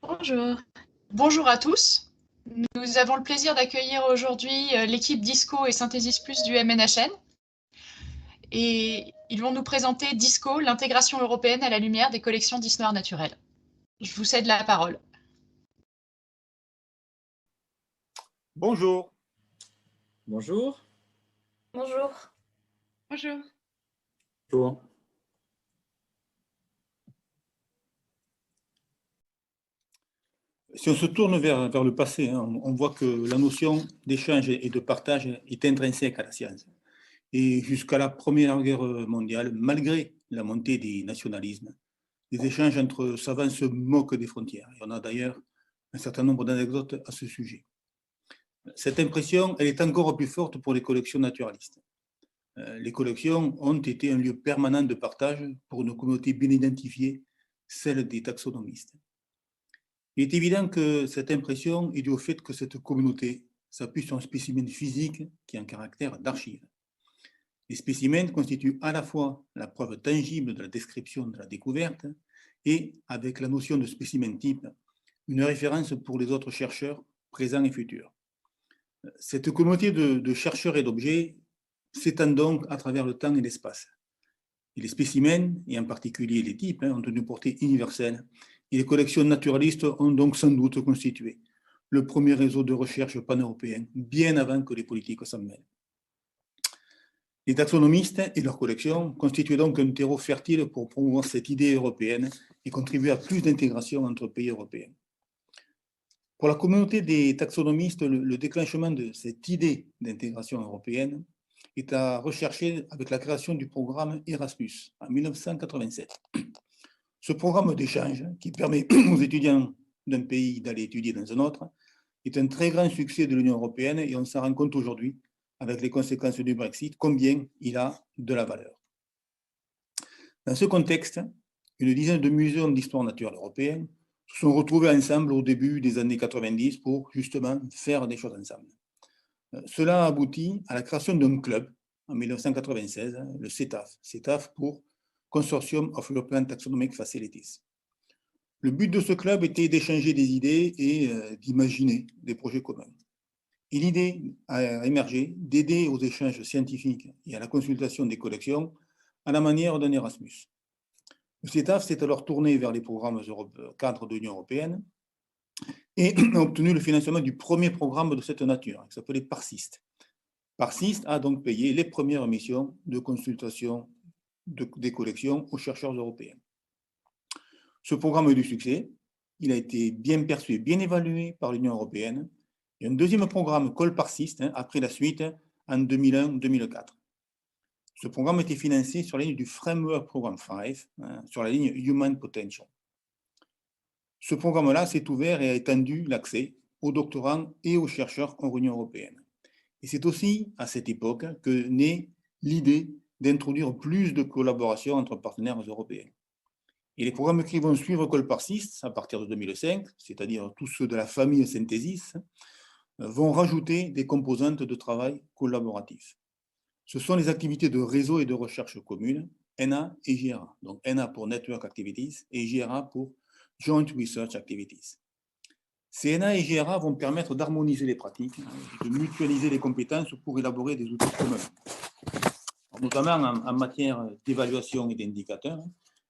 Bonjour. Bonjour à tous. Nous avons le plaisir d'accueillir aujourd'hui l'équipe Disco et Synthesis Plus du MNHN. Et ils vont nous présenter Disco, l'intégration européenne à la lumière des collections d'histoire naturelle. Je vous cède la parole. Bonjour. Bonjour. Bonjour. Bonjour. Bonjour. Si on se tourne vers le passé, on voit que la notion d'échange et de partage est intrinsèque à la science. Et jusqu'à la Première Guerre mondiale, malgré la montée des nationalismes, les échanges entre savants se moquent des frontières. Et on a d'ailleurs un certain nombre d'anecdotes à ce sujet. Cette impression, elle est encore plus forte pour les collections naturalistes. Les collections ont été un lieu permanent de partage pour une communauté bien identifiée, celle des taxonomistes. Il est évident que cette impression est due au fait que cette communauté s'appuie sur un spécimen physique qui a un caractère d'archive. Les spécimens constituent à la fois la preuve tangible de la description de la découverte et, avec la notion de spécimen type, une référence pour les autres chercheurs présents et futurs. Cette communauté de chercheurs et d'objets s'étend donc à travers le temps et l'espace. Et les spécimens, et en particulier les types, ont une portée universelle. Et les collections naturalistes ont donc sans doute constitué le premier réseau de recherche pan-européen, bien avant que les politiques s'en mêlent. Les taxonomistes et leurs collections constituent donc un terreau fertile pour promouvoir cette idée européenne et contribuer à plus d'intégration entre pays européens. Pour la communauté des taxonomistes, le déclenchement de cette idée d'intégration européenne est à rechercher avec la création du programme Erasmus en 1987. Ce programme d'échange, qui permet aux étudiants d'un pays d'aller étudier dans un autre, est un très grand succès de l'Union européenne et on s'en rend compte aujourd'hui, avec les conséquences du Brexit, combien il a de la valeur. Dans ce contexte, une dizaine de muséums d'histoire naturelle européenne se sont retrouvés ensemble au début des années 90 pour justement faire des choses ensemble. Cela a abouti à la création d'un club en 1996, le CETAF pour Consortium of European Taxonomic Facilities. Le but de ce club était d'échanger des idées et d'imaginer des projets communs. Et l'idée a émergé d'aider aux échanges scientifiques et à la consultation des collections à la manière d'un Erasmus. Le CETAF s'est alors tourné vers les programmes cadres de l'Union européenne et a obtenu le financement du premier programme de cette nature, qui s'appelait PARSIST. PARSIST a donc payé les premières missions de consultation des collections aux chercheurs européens. Ce programme a eu du succès, il a été bien perçu et bien évalué par l'Union européenne, et un deuxième programme, COL-PARSIST, a pris la suite en 2001-2004. Ce programme était financé sur la ligne du Framework Program 5, sur la ligne Human Potential. Ce programme-là s'est ouvert et a étendu l'accès aux doctorants et aux chercheurs en Union européenne. Et c'est aussi à cette époque que naît l'idée d'introduire plus de collaboration entre partenaires européens. Et les programmes qui vont suivre COL-PARSIST à partir de 2005, c'est-à-dire tous ceux de la famille Synthesis, vont rajouter des composantes de travail collaboratif. Ce sont les activités de réseau et de recherche communes, NA et JRA. Donc NA pour Network Activities et JRA pour Joint Research Activities. Ces NA et JRA vont permettre d'harmoniser les pratiques, de mutualiser les compétences pour élaborer des outils communs, notamment en matière d'évaluation et d'indicateurs,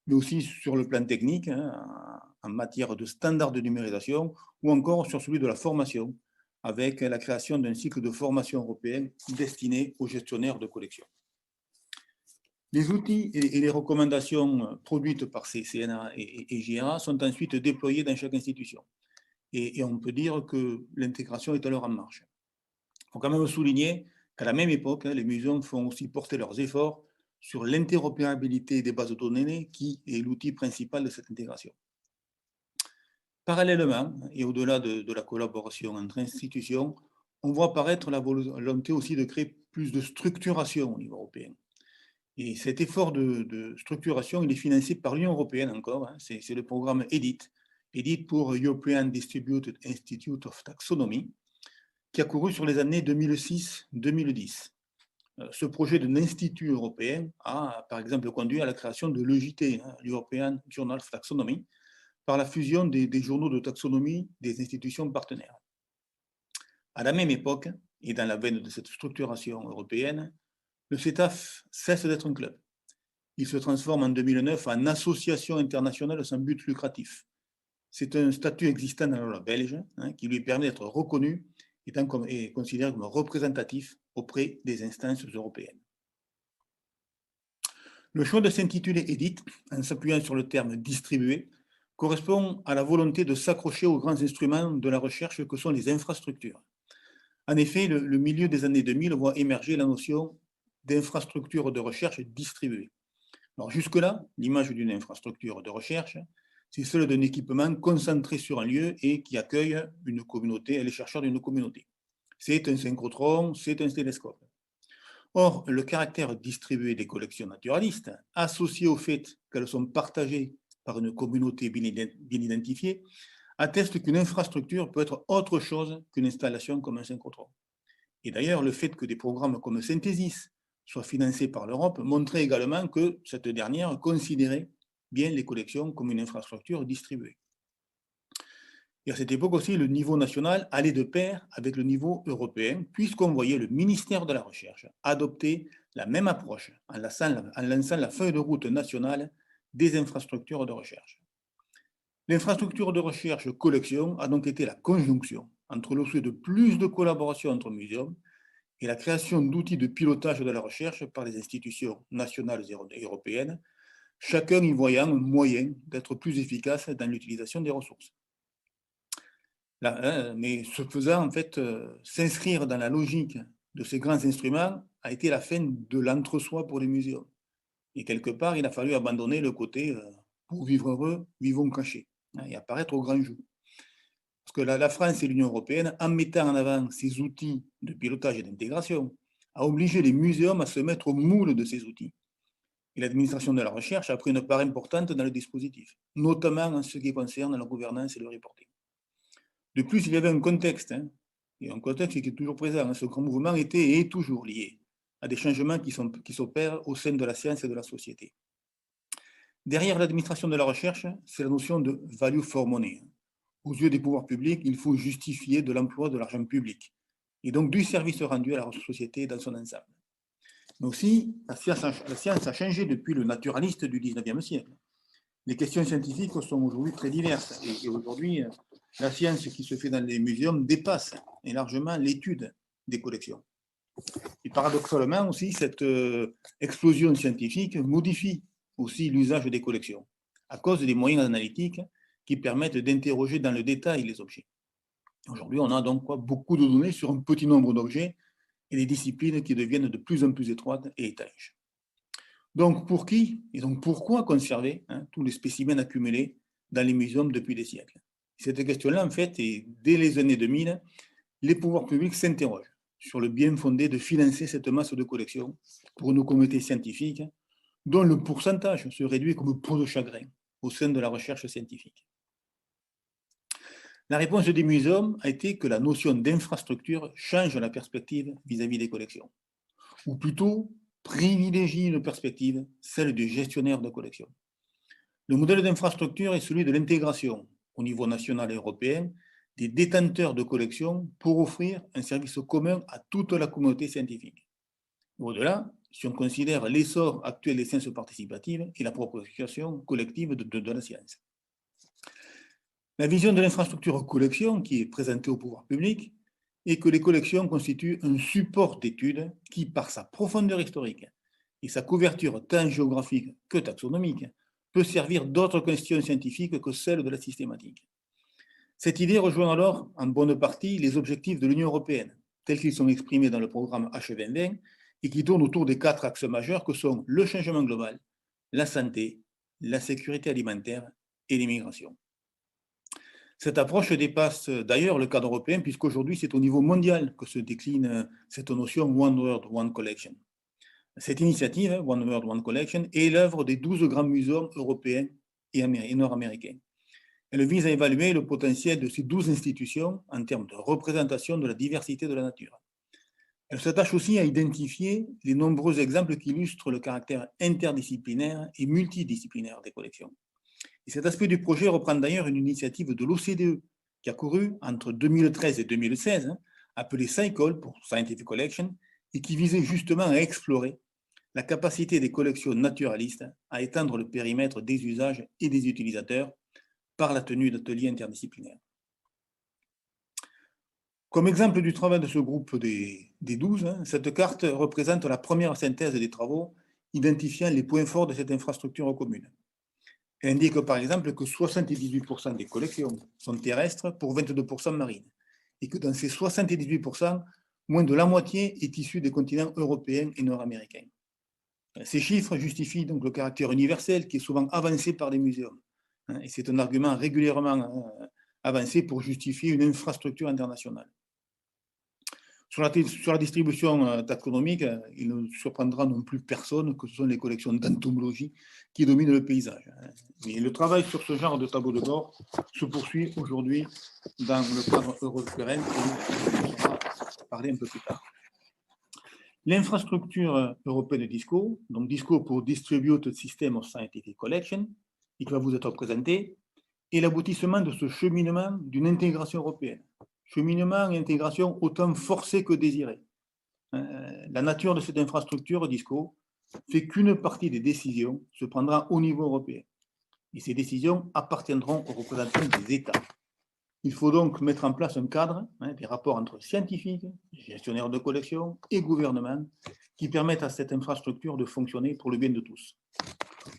mais aussi sur le plan technique, en matière de standards de numérisation, ou encore sur celui de la formation, avec la création d'un cycle de formation européen destiné aux gestionnaires de collections. Les outils et les recommandations produites par ces CNA et JRA sont ensuite déployés dans chaque institution. Et on peut dire que l'intégration est alors en marche. Il faut quand même souligner qu'à la même époque, les muséums font aussi porter leurs efforts sur l'interopérabilité des bases de données, qui est l'outil principal de cette intégration. Parallèlement, et au-delà de la collaboration entre institutions, on voit apparaître la volonté aussi de créer plus de structuration au niveau européen. Et cet effort de structuration, il est financé par l'Union européenne encore, c'est le programme EDIT pour European Distributed Institute of Taxonomy, qui a couru sur les années 2006-2010. Ce projet d'un institut européen a, par exemple, conduit à la création de l'EJT, l'European Journal of Taxonomy, par la fusion des journaux de taxonomie des institutions partenaires. À la même époque, et dans la veine de cette structuration européenne, le CETAF cesse d'être un club. Il se transforme en 2009 en association internationale sans but lucratif. C'est un statut existant dans la loi belge qui lui permet d'être reconnu et considéré comme représentatif auprès des instances européennes. Le choix de s'intituler EDIT, en s'appuyant sur le terme distribué, correspond à la volonté de s'accrocher aux grands instruments de la recherche que sont les infrastructures. En effet, le milieu des années 2000 voit émerger la notion d'infrastructure de recherche distribuée. Alors jusque-là, l'image d'une infrastructure de recherche, c'est celle d'un équipement concentré sur un lieu et qui accueille une communauté, les chercheurs d'une communauté. C'est un synchrotron, c'est un télescope. Or, le caractère distribué des collections naturalistes, associé au fait qu'elles sont partagées par une communauté bien identifiée, atteste qu'une infrastructure peut être autre chose qu'une installation comme un synchrotron. Et d'ailleurs, le fait que des programmes comme Synthesis soient financés par l'Europe montrait également que cette dernière considérait bien les collections comme une infrastructure distribuée. Et à cette époque aussi, le niveau national allait de pair avec le niveau européen, puisqu'on voyait le ministère de la Recherche adopter la même approche en lançant la feuille de route nationale des infrastructures de recherche. L'infrastructure de recherche collection a donc été la conjonction entre le souhait de plus de collaboration entre muséums et la création d'outils de pilotage de la recherche par les institutions nationales et européennes, chacun y voyant un moyen d'être plus efficace dans l'utilisation des ressources. Là, mais ce faisant, en fait, s'inscrire dans la logique de ces grands instruments a été la fin de l'entre-soi pour les muséums. Et quelque part, il a fallu abandonner le côté pour vivre heureux, vivons cachés, et apparaître au grand jour. Parce que la France et l'Union européenne, en mettant en avant ces outils de pilotage et d'intégration, a obligé les muséums à se mettre au moule de ces outils. Et l'administration de la recherche a pris une part importante dans le dispositif, notamment en ce qui concerne la gouvernance et le reporting. De plus, il y avait un contexte, et un contexte qui est toujours présent. Ce grand mouvement était et est toujours lié à des changements qui s'opèrent au sein de la science et de la société. Derrière l'administration de la recherche, c'est la notion de value for money. Aux yeux des pouvoirs publics, il faut justifier de l'emploi de l'argent public, et donc du service rendu à la société dans son ensemble. Mais aussi, la science a changé depuis le naturaliste du 19e siècle. Les questions scientifiques sont aujourd'hui très diverses, et aujourd'hui, la science qui se fait dans les muséums dépasse largement l'étude des collections. Et paradoxalement aussi, cette explosion scientifique modifie aussi l'usage des collections, à cause des moyens analytiques qui permettent d'interroger dans le détail les objets. Aujourd'hui, on a donc beaucoup de données sur un petit nombre d'objets et des disciplines qui deviennent de plus en plus étroites et étanches. Donc, pour qui et donc pourquoi conserver tous les spécimens accumulés dans les muséums depuis des siècles? Cette question-là, en fait, et dès les années 2000, les pouvoirs publics s'interrogent sur le bien fondé de financer cette masse de collections pour une communauté scientifique dont le pourcentage se réduit comme peau de chagrin au sein de la recherche scientifique. La réponse des muséums a été que la notion d'infrastructure change la perspective vis-à-vis des collections, ou plutôt privilégie une perspective, celle du gestionnaire de collection. Le modèle d'infrastructure est celui de l'intégration, au niveau national et européen, des détenteurs de collections pour offrir un service commun à toute la communauté scientifique. Au-delà, si on considère l'essor actuel des sciences participatives et la proposition collective de la science. La vision de l'infrastructure collection qui est présentée au pouvoir public est que les collections constituent un support d'études qui, par sa profondeur historique et sa couverture tant géographique que taxonomique, peut servir d'autres questions scientifiques que celles de la systématique. Cette idée rejoint alors en bonne partie les objectifs de l'Union européenne, tels qu'ils sont exprimés dans le programme H2020 et qui tournent autour des 4 axes majeurs que sont le changement global, la santé, la sécurité alimentaire et l'immigration. Cette approche dépasse d'ailleurs le cadre européen, puisqu'aujourd'hui c'est au niveau mondial que se décline cette notion One World, One Collection. Cette initiative, One World, One Collection, est l'œuvre des 12 grands muséums européens et nord-américains. Elle vise à évaluer le potentiel de ces 12 institutions en termes de représentation de la diversité de la nature. Elle s'attache aussi à identifier les nombreux exemples qui illustrent le caractère interdisciplinaire et multidisciplinaire des collections. Et cet aspect du projet reprend d'ailleurs une initiative de l'OCDE qui a couru entre 2013 et 2016, appelée SciColl pour Scientific Collection, et qui visait justement à explorer la capacité des collections naturalistes à étendre le périmètre des usages et des utilisateurs par la tenue d'ateliers interdisciplinaires. Comme exemple du travail de ce groupe des 12, cette carte représente la première synthèse des travaux identifiant les points forts de cette infrastructure commune. Elle indique par exemple que 78% des collections sont terrestres pour 22% marines, et que dans ces 78%, moins de la moitié est issue des continents européens et nord-américains. Ces chiffres justifient donc le caractère universel qui est souvent avancé par les muséums. Et c'est un argument régulièrement avancé pour justifier une infrastructure internationale. Sur la distribution taxonomique, il ne surprendra non plus personne que ce sont les collections d'entomologie qui dominent le paysage. Mais le travail sur ce genre de tableau de bord se poursuit aujourd'hui dans le cadre européen, dont on va parler un peu plus tard. L'infrastructure européenne de DISCO, donc DISCO pour Distributed System of Scientific Collection, qui va vous être présenté, est l'aboutissement de ce cheminement d'une intégration européenne. Cheminement et intégration autant forcés que désirés. La nature de cette infrastructure DISCO fait qu'une partie des décisions se prendra au niveau européen. Et ces décisions appartiendront aux représentants des États. Il faut donc mettre en place un cadre, des rapports entre scientifiques, gestionnaires de collection et gouvernements qui permettent à cette infrastructure de fonctionner pour le bien de tous.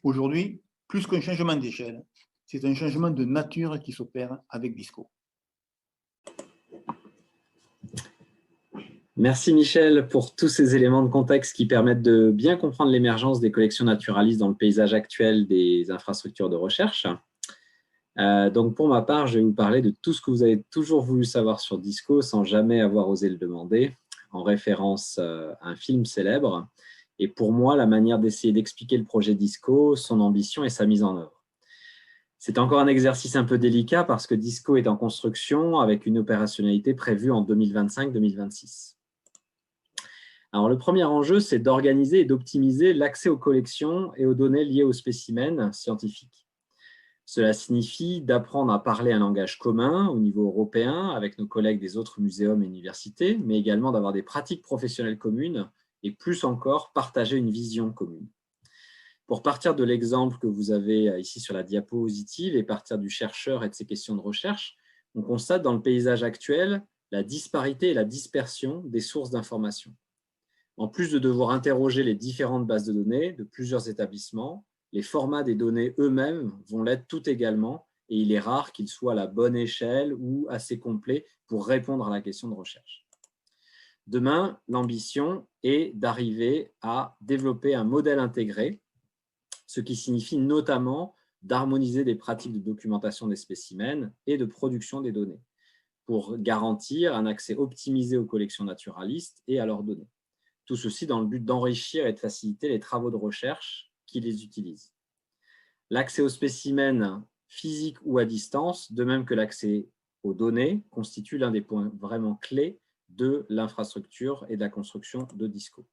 Aujourd'hui, plus qu'un changement d'échelle, c'est un changement de nature qui s'opère avec DISCO. Merci Michel pour tous ces éléments de contexte qui permettent de bien comprendre l'émergence des collections naturalistes dans le paysage actuel des infrastructures de recherche. Donc pour ma part, je vais vous parler de tout ce que vous avez toujours voulu savoir sur DISCO sans jamais avoir osé le demander, en référence à un film célèbre. Et pour moi, la manière d'essayer d'expliquer le projet DISCO, son ambition et sa mise en œuvre. C'est encore un exercice un peu délicat parce que DISCO est en construction avec une opérationnalité prévue en 2025-2026. Alors, le premier enjeu, c'est d'organiser et d'optimiser l'accès aux collections et aux données liées aux spécimens scientifiques. Cela signifie d'apprendre à parler un langage commun au niveau européen avec nos collègues des autres muséums et universités, mais également d'avoir des pratiques professionnelles communes et plus encore, partager une vision commune. Pour partir de l'exemple que vous avez ici sur la diapositive et partir du chercheur et de ses questions de recherche, on constate dans le paysage actuel la disparité et la dispersion des sources d'information. En plus de devoir interroger les différentes bases de données de plusieurs établissements, les formats des données eux-mêmes vont l'être tout également et il est rare qu'ils soient à la bonne échelle ou assez complets pour répondre à la question de recherche. Demain, l'ambition est d'arriver à développer un modèle intégré, ce qui signifie notamment d'harmoniser des pratiques de documentation des spécimens et de production des données pour garantir un accès optimisé aux collections naturalistes et à leurs données. Tout ceci dans le but d'enrichir et de faciliter les travaux de recherche qui les utilisent. L'accès aux spécimens physiques ou à distance, de même que l'accès aux données, constitue l'un des points vraiment clés de l'infrastructure et de la construction de DISCO.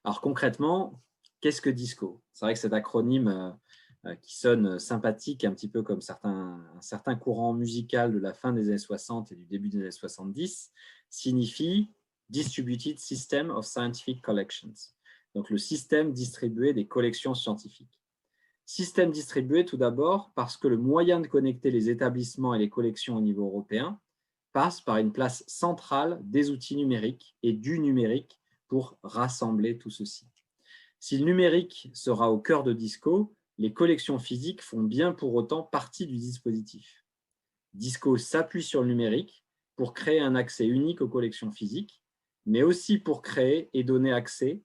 Alors concrètement, qu'est-ce que DISCO? C'est vrai que cet acronyme qui sonne sympathique, un petit peu comme un certain courant musical de la fin des années 60 et du début des années 70, signifie Distributed System of Scientific Collections, donc le système distribué des collections scientifiques. Système distribué tout d'abord parce que le moyen de connecter les établissements et les collections au niveau européen passe par une place centrale des outils numériques et du numérique pour rassembler tout ceci. Si le numérique sera au cœur de DISCO, les collections physiques font bien pour autant partie du dispositif. DISCO s'appuie sur le numérique pour créer un accès unique aux collections physiques, mais aussi pour créer et donner accès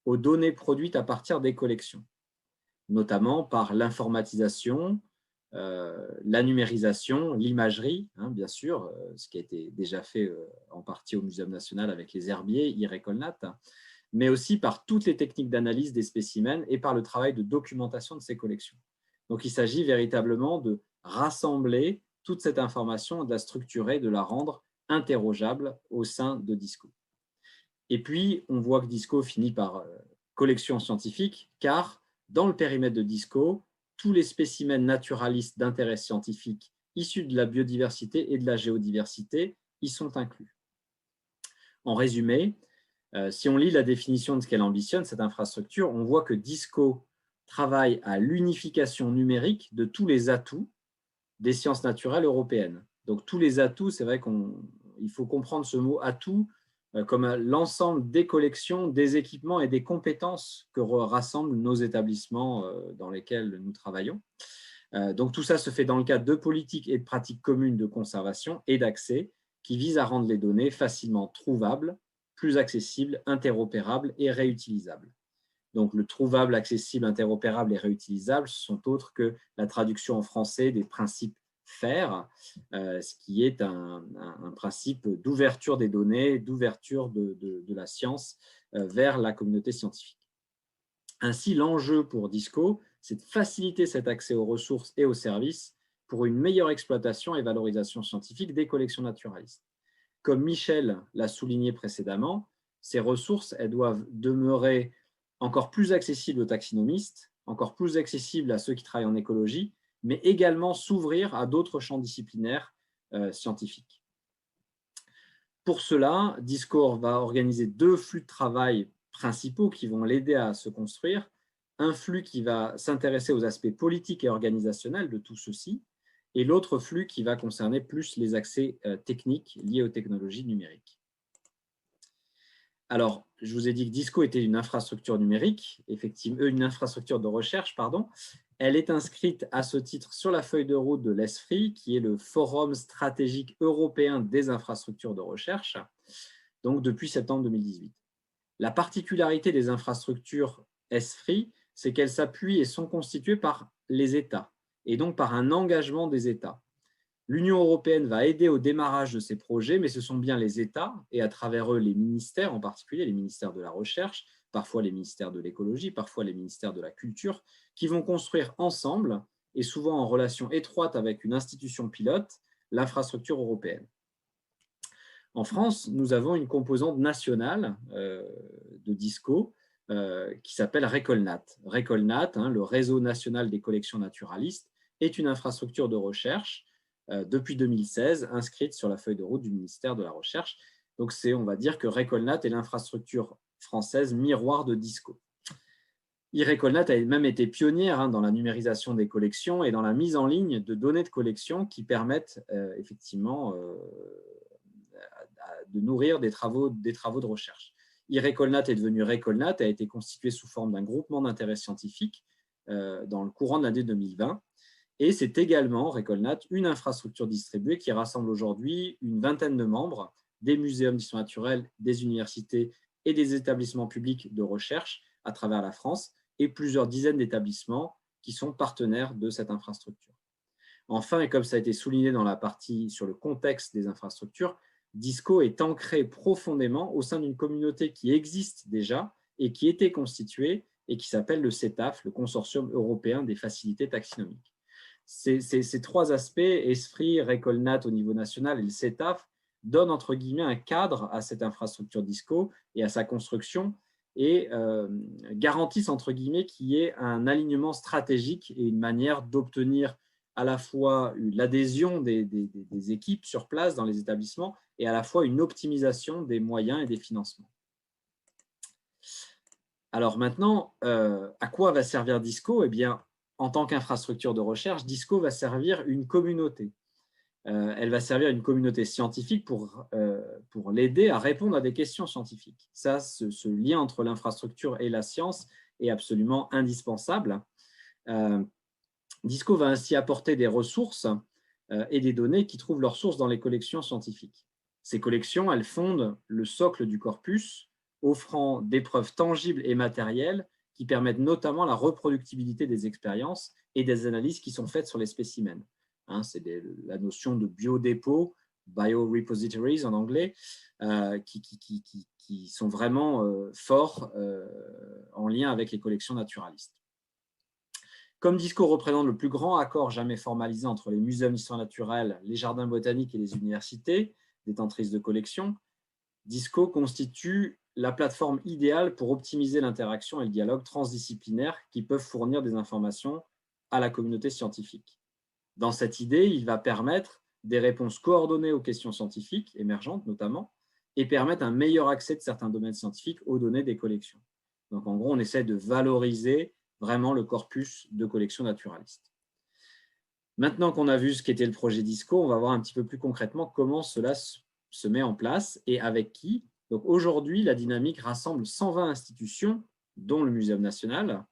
aux données produites à partir des collections, notamment par l'informatisation, la numérisation, l'imagerie, bien sûr, ce qui a été déjà fait en partie au Muséum national avec les herbiers, IRECOLNAT, mais aussi par toutes les techniques d'analyse des spécimens et par le travail de documentation de ces collections. Donc, il s'agit véritablement de rassembler toute cette information, de la structurer, de la rendre interrogeable au sein de DISCO. Et puis, on voit que DISCO finit par collection scientifique, car dans le périmètre de DISCO, tous les spécimens naturalistes d'intérêt scientifique issus de la biodiversité et de la géodiversité y sont inclus. En résumé, si on lit la définition de ce qu'elle ambitionne, cette infrastructure, on voit que DISCO travaille à l'unification numérique de tous les atouts des sciences naturelles européennes. Donc tous les atouts, c'est vrai qu'il faut comprendre ce mot atout comme l'ensemble des collections, des équipements et des compétences que rassemblent nos établissements dans lesquels nous travaillons. Donc tout ça se fait dans le cadre de politiques et de pratiques communes de conservation et d'accès qui visent à rendre les données facilement trouvables, plus accessibles, interopérables et réutilisables. Donc le trouvable, accessible, interopérable et réutilisable, ce sont autres que la traduction en français des principes FAIR, ce qui est un principe d'ouverture des données, d'ouverture de la science vers la communauté scientifique. Ainsi, l'enjeu pour DISCO, c'est de faciliter cet accès aux ressources et aux services pour une meilleure exploitation et valorisation scientifique des collections naturalistes. Comme Michel l'a souligné précédemment, ces ressources, elles doivent demeurer encore plus accessibles aux taxonomistes, encore plus accessibles à ceux qui travaillent en écologie, mais également s'ouvrir à d'autres champs disciplinaires scientifiques. Pour cela, DISCO va organiser 2 flux de travail principaux qui vont l'aider à se construire. Un flux qui va s'intéresser aux aspects politiques et organisationnels de tout ceci, et l'autre flux qui va concerner plus les accès techniques liés aux technologies numériques. Alors, je vous ai dit que DISCO était une infrastructure numérique, effectivement, une infrastructure de recherche, pardon. Elle est inscrite à ce titre sur la feuille de route de l'ESFRI, qui est le Forum stratégique européen des infrastructures de recherche, donc depuis septembre 2018. La particularité des infrastructures ESFRI, c'est qu'elles s'appuient et sont constituées par les États, et donc par un engagement des États. L'Union européenne va aider au démarrage de ces projets, mais ce sont bien les États, et à travers eux les ministères, en particulier les ministères de la recherche, parfois les ministères de l'écologie, parfois les ministères de la culture, qui vont construire ensemble, et souvent en relation étroite avec une institution pilote, l'infrastructure européenne. En France, nous avons une composante nationale de DISCO qui s'appelle RECOLNAT. RECOLNAT, le réseau national des collections naturalistes, est une infrastructure de recherche depuis 2016, inscrite sur la feuille de route du ministère de la Recherche. Donc, on va dire que RECOLNAT est l'infrastructure française miroir de DISCO. RECOLNAT a même été pionnière dans la numérisation des collections et dans la mise en ligne de données de collection qui permettent effectivement de nourrir des travaux de recherche. RECOLNAT est devenu RECOLNAT, a été constitué sous forme d'un groupement d'intérêt scientifique dans le courant de l'année 2020. Et c'est également, RECOLNAT, une infrastructure distribuée qui rassemble aujourd'hui une vingtaine de membres des muséums d'histoire naturelle, des universités et des établissements publics de recherche à travers la France et plusieurs dizaines d'établissements qui sont partenaires de cette infrastructure. Enfin, et comme ça a été souligné dans la partie sur le contexte des infrastructures, DISCO est ancré profondément au sein d'une communauté qui existe déjà et qui était constituée et qui s'appelle le CETAF, le Consortium européen des facilités taxonomiques. Ces 3 aspects, ESFRI, RECOLNAT au niveau national et le CETAF, donnent entre guillemets un cadre à cette infrastructure DISCO et à sa construction et garantissent entre guillemets qu'il y ait un alignement stratégique et une manière d'obtenir à la fois l'adhésion des équipes sur place dans les établissements et à la fois une optimisation des moyens et des financements. Alors maintenant, à quoi va servir DISCO ? Eh bien, en tant qu'infrastructure de recherche, DISCO va servir une communauté. Elle va servir une communauté scientifique pour l'aider à répondre à des questions scientifiques. Ça, ce lien entre l'infrastructure et la science est absolument indispensable. DISCO va ainsi apporter des ressources et des données qui trouvent leur source dans les collections scientifiques. Ces collections, elles fondent le socle du corpus, offrant des preuves tangibles et matérielles qui permettent notamment la reproductibilité des expériences et des analyses qui sont faites sur les spécimens. C'est la notion de biodépôt, biorepositories en anglais, qui sont vraiment forts en lien avec les collections naturalistes. Comme DISCO représente le plus grand accord jamais formalisé entre les muséums d'histoire naturelle, les jardins botaniques et les universités détentrices de collections, DISCO constitue la plateforme idéale pour optimiser l'interaction et le dialogue transdisciplinaire qui peuvent fournir des informations à la communauté scientifique. Dans cette idée, il va permettre des réponses coordonnées aux questions scientifiques, émergentes notamment, et permettre un meilleur accès de certains domaines scientifiques aux données des collections. Donc en gros, on essaie de valoriser vraiment le corpus de collections naturalistes. Maintenant qu'on a vu ce qu'était le projet DISCO, on va voir un petit peu plus concrètement comment cela se met en place et avec qui. Donc aujourd'hui, la dynamique rassemble 120 institutions, dont le Muséum national.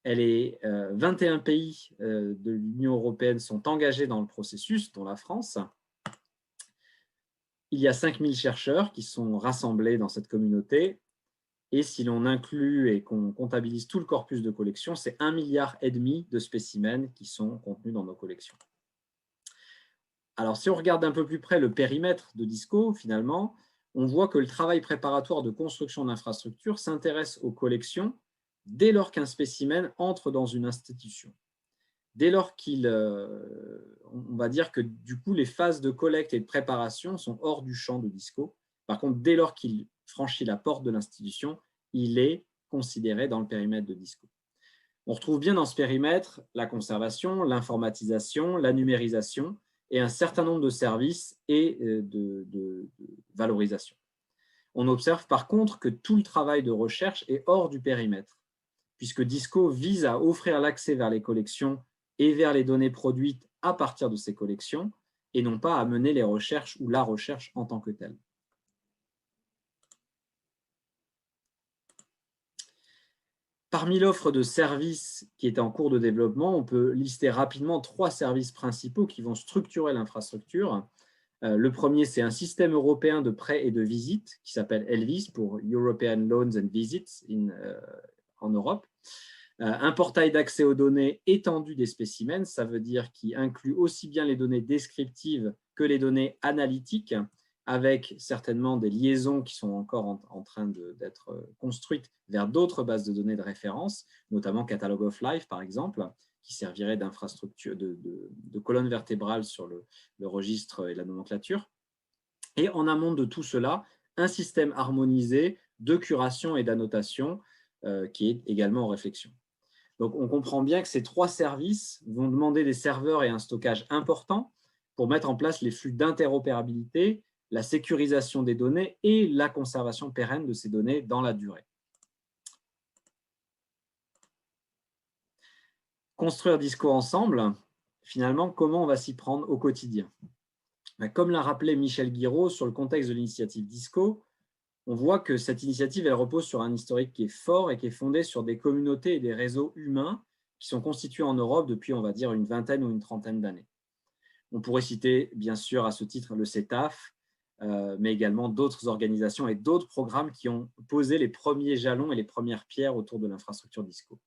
21 pays de l'Union européenne sont engagés dans le processus, dont la France. Il y a 5000 chercheurs qui sont rassemblés dans cette communauté. Et si l'on inclut et qu'on comptabilise tout le corpus de collection, c'est 1,5 milliard de spécimens qui sont contenus dans nos collections. Alors, si on regarde un peu plus près le périmètre de DISCO, finalement, on voit que le travail préparatoire de construction d'infrastructures s'intéresse aux collections dès lors qu'un spécimen entre dans une institution. Dès lors on va dire que du coup, les phases de collecte et de préparation sont hors du champ de DISCO. Par contre, dès lors qu'il franchit la porte de l'institution, il est considéré dans le périmètre de DISCO. On retrouve bien dans ce périmètre la conservation, l'informatisation, la numérisation et un certain nombre de services et de valorisation. On observe par contre que tout le travail de recherche est hors du périmètre, puisque DISCO vise à offrir l'accès vers les collections et vers les données produites à partir de ces collections, et non pas à mener les recherches ou la recherche en tant que telle. Parmi l'offre de services qui est en cours de développement, on peut lister rapidement 3 services principaux qui vont structurer l'infrastructure. Le premier, c'est un système européen de prêts et de visites qui s'appelle ELVIS pour European Loans and Visits en Europe. Un portail d'accès aux données étendu des spécimens, ça veut dire qu'il inclut aussi bien les données descriptives que les données analytiques, avec certainement des liaisons qui sont encore en train d'être construites vers d'autres bases de données de référence, notamment Catalog of Life, par exemple, qui servirait d'infrastructure, de colonne vertébrale sur le registre et la nomenclature. Et en amont de tout cela, un système harmonisé de curation et d'annotation qui est également en réflexion. Donc, on comprend bien que ces 3 services vont demander des serveurs et un stockage important pour mettre en place les flux d'interopérabilité, la sécurisation des données et la conservation pérenne de ces données dans la durée. Construire DISCO ensemble, finalement, comment on va s'y prendre au quotidien? Comme l'a rappelé Michel Guiraud sur le contexte de l'initiative DISCO, on voit que cette initiative elle repose sur un historique qui est fort et qui est fondé sur des communautés et des réseaux humains qui sont constitués en Europe depuis, on va dire, une vingtaine ou une trentaine d'années. On pourrait citer, bien sûr, à ce titre, le CETAF, mais également d'autres organisations et d'autres programmes qui ont posé les premiers jalons et les premières pierres autour de l'infrastructure DISCO.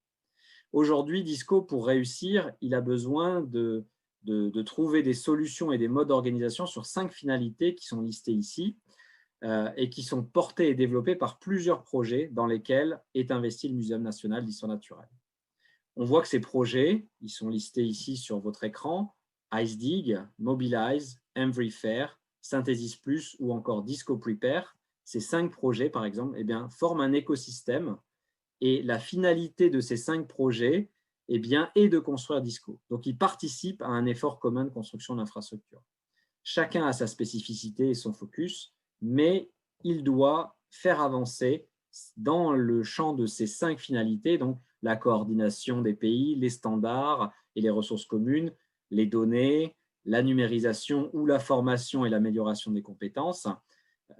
Aujourd'hui, DISCO, pour réussir, il a besoin de trouver des solutions et des modes d'organisation sur 5 finalités qui sont listées ici et qui sont portées et développées par plusieurs projets dans lesquels est investi le Muséum national d'histoire naturelle. On voit que ces projets, ils sont listés ici sur votre écran, IceDig, Mobilize, EnveryFair, Synthesis Plus ou encore DISCO Prepare. Ces 5 projets, par exemple, eh bien, forment un écosystème et la finalité de ces 5 projets eh bien, est de construire DISCO. Donc, ils participent à un effort commun de construction d'infrastructures. Chacun a sa spécificité et son focus, mais il doit faire avancer dans le champ de ces 5 finalités, donc la coordination des pays, les standards et les ressources communes, les données, la numérisation ou la formation et l'amélioration des compétences.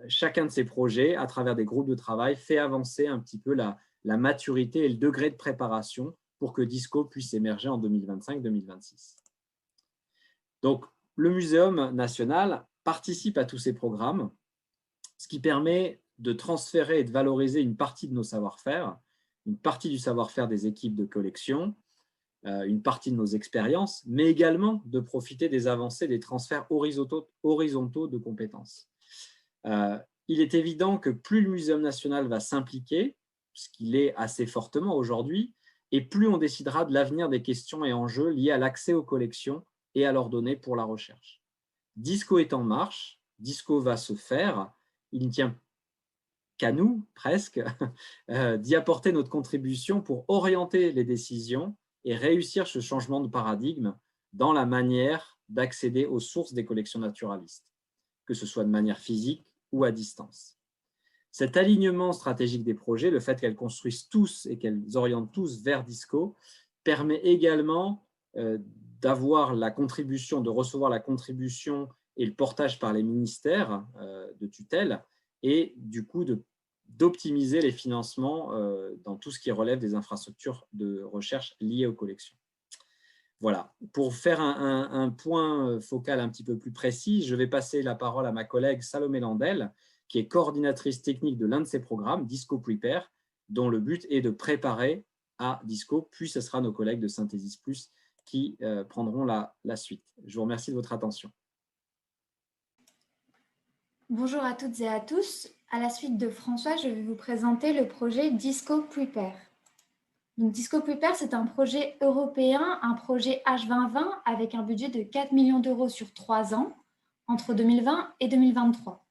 Chacun de ces projets, à travers des groupes de travail, fait avancer un petit peu la maturité et le degré de préparation pour que DISCO puisse émerger en 2025-2026. Donc, le Muséum national participe à tous ces programmes, ce qui permet de transférer et de valoriser une partie de nos savoir-faire, une partie du savoir-faire des équipes de collection, une partie de nos expériences, mais également de profiter des avancées des transferts horizontaux de compétences. Il est évident que plus le Muséum national va s'impliquer, ce qu'il est assez fortement aujourd'hui, et plus on décidera de l'avenir des questions et enjeux liés à l'accès aux collections et à leurs données pour la recherche. DISCO est en marche, DISCO va se faire, il ne tient qu'à nous, presque, d'y apporter notre contribution pour orienter les décisions et réussir ce changement de paradigme dans la manière d'accéder aux sources des collections naturalistes, que ce soit de manière physique ou à distance. Cet alignement stratégique des projets, le fait qu'elles construisent tous et qu'elles orientent tous vers DISCO, permet également d'avoir la contribution, de recevoir la contribution et le portage par les ministères de tutelle et du coup d'optimiser les financements dans tout ce qui relève des infrastructures de recherche liées aux collections. Voilà. Pour faire un point focal un petit peu plus précis, je vais passer la parole à ma collègue Salomé Landel, qui est coordinatrice technique de l'un de ces programmes, DISCO Prepare, dont le but est de préparer à DISCO, puis ce sera nos collègues de Synthesis Plus qui prendront la suite. Je vous remercie de votre attention. Bonjour à toutes et à tous. À la suite de François, je vais vous présenter le projet DISCO Prepare. Donc, DISCO Prepare, c'est un projet européen, un projet H2020 avec un budget de 4 millions d'euros sur 3 ans, entre 2020 et 2023.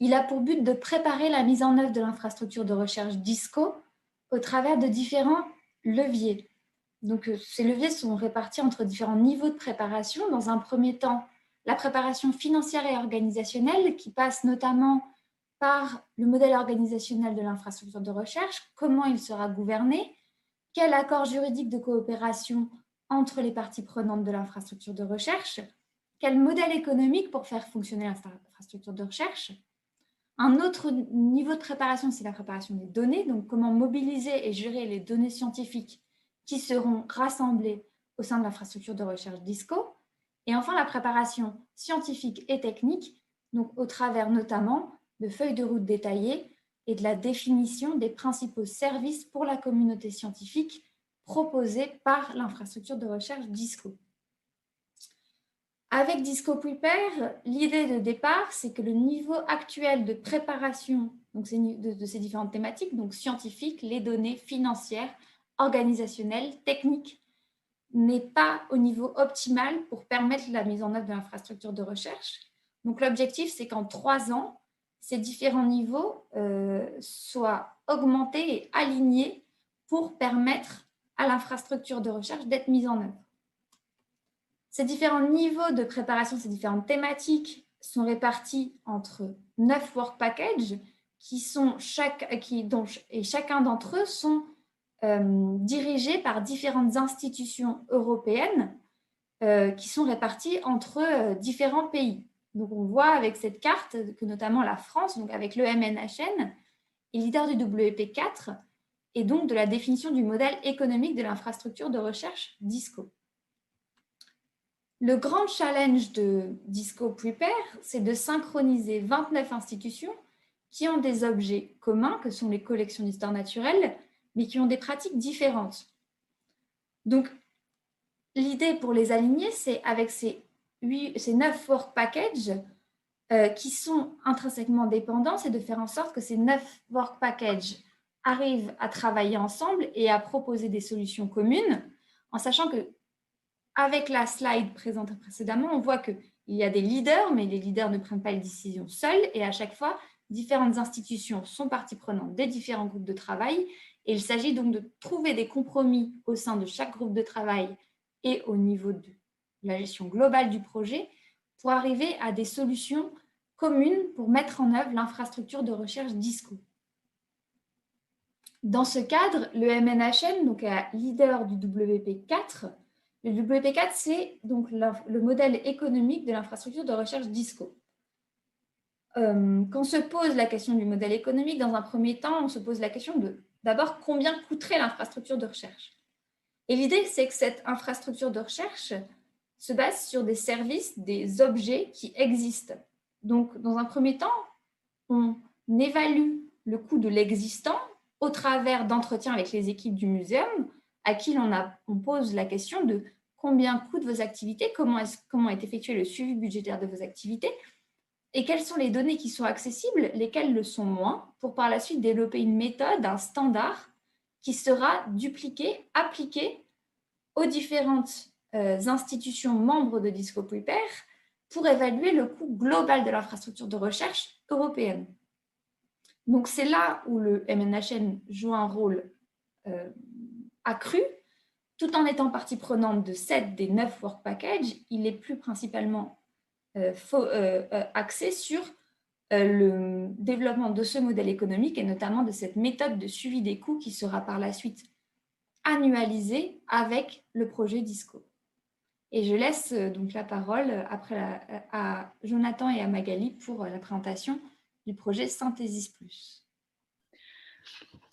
Il a pour but de préparer la mise en œuvre de l'infrastructure de recherche DISCO au travers de différents leviers. Donc, ces leviers sont répartis entre différents niveaux de préparation. Dans un premier temps, la préparation financière et organisationnelle qui passe notamment par le modèle organisationnel de l'infrastructure de recherche, comment il sera gouverné, quel accord juridique de coopération entre les parties prenantes de l'infrastructure de recherche, quel modèle économique pour faire fonctionner l'infrastructure de recherche. Un autre niveau de préparation, c'est la préparation des données, donc comment mobiliser et gérer les données scientifiques qui seront rassemblées au sein de l'infrastructure de recherche DISCO. Et enfin, la préparation scientifique et technique, donc au travers notamment de feuilles de route détaillées et de la définition des principaux services pour la communauté scientifique proposés par l'infrastructure de recherche DISCO. Avec DISCO Prepare, l'idée de départ, c'est que le niveau actuel de préparation donc de ces différentes thématiques, donc scientifiques, les données financières, organisationnelles, techniques, n'est pas au niveau optimal pour permettre la mise en œuvre de l'infrastructure de recherche. Donc l'objectif, c'est qu'en 3 ans, ces différents niveaux soient augmentés et alignés pour permettre à l'infrastructure de recherche d'être mise en œuvre. Ces différents niveaux de préparation, ces différentes thématiques sont répartis entre 9 work packages et chacun d'entre eux sont dirigés par différentes institutions européennes qui sont réparties entre différents pays. Donc, on voit avec cette carte que notamment la France, donc avec le MNHN, est leader du WP4 et donc de la définition du modèle économique de l'infrastructure de recherche DISCO. Le grand challenge de DISCO Prepare, c'est de synchroniser 29 institutions qui ont des objets communs, que sont les collections d'histoire naturelle, mais qui ont des pratiques différentes. Donc, l'idée pour les aligner, c'est avec ces 9 work packages qui sont intrinsèquement dépendants, c'est de faire en sorte que ces 9 work packages arrivent à travailler ensemble et à proposer des solutions communes, en sachant que avec la slide présentée précédemment, on voit qu'il y a des leaders, mais les leaders ne prennent pas les décisions seuls. Et à chaque fois, différentes institutions sont parties prenantes des différents groupes de travail. Et il s'agit donc de trouver des compromis au sein de chaque groupe de travail et au niveau de la gestion globale du projet pour arriver à des solutions communes pour mettre en œuvre l'infrastructure de recherche DISCO. Dans ce cadre, le MNHN, donc leader du WP4, le WP4, c'est donc le modèle économique de l'infrastructure de recherche DISCO. Quand on se pose la question du modèle économique, dans un premier temps, on se pose la question de d'abord combien coûterait l'infrastructure de recherche. Et l'idée, c'est que cette infrastructure de recherche se base sur des services, des objets qui existent. Donc, dans un premier temps, on évalue le coût de l'existant au travers d'entretiens avec les équipes du muséum, à qui on pose la question de combien coûtent vos activités, comment est effectué le suivi budgétaire de vos activités et quelles sont les données qui sont accessibles, lesquelles le sont moins, pour par la suite développer une méthode, un standard qui sera dupliqué, appliqué aux différentes institutions membres de DISCO Prepare pour évaluer le coût global de l'infrastructure de recherche européenne. Donc, c'est là où le MNHN joue un rôle accru, tout en étant partie prenante de 7 des 9 work packages, il est plus principalement axé sur le développement de ce modèle économique et notamment de cette méthode de suivi des coûts qui sera par la suite annualisée avec le projet DISCO. Et je laisse donc la parole à Jonathan et à Magali pour la présentation du projet Synthesis Plus.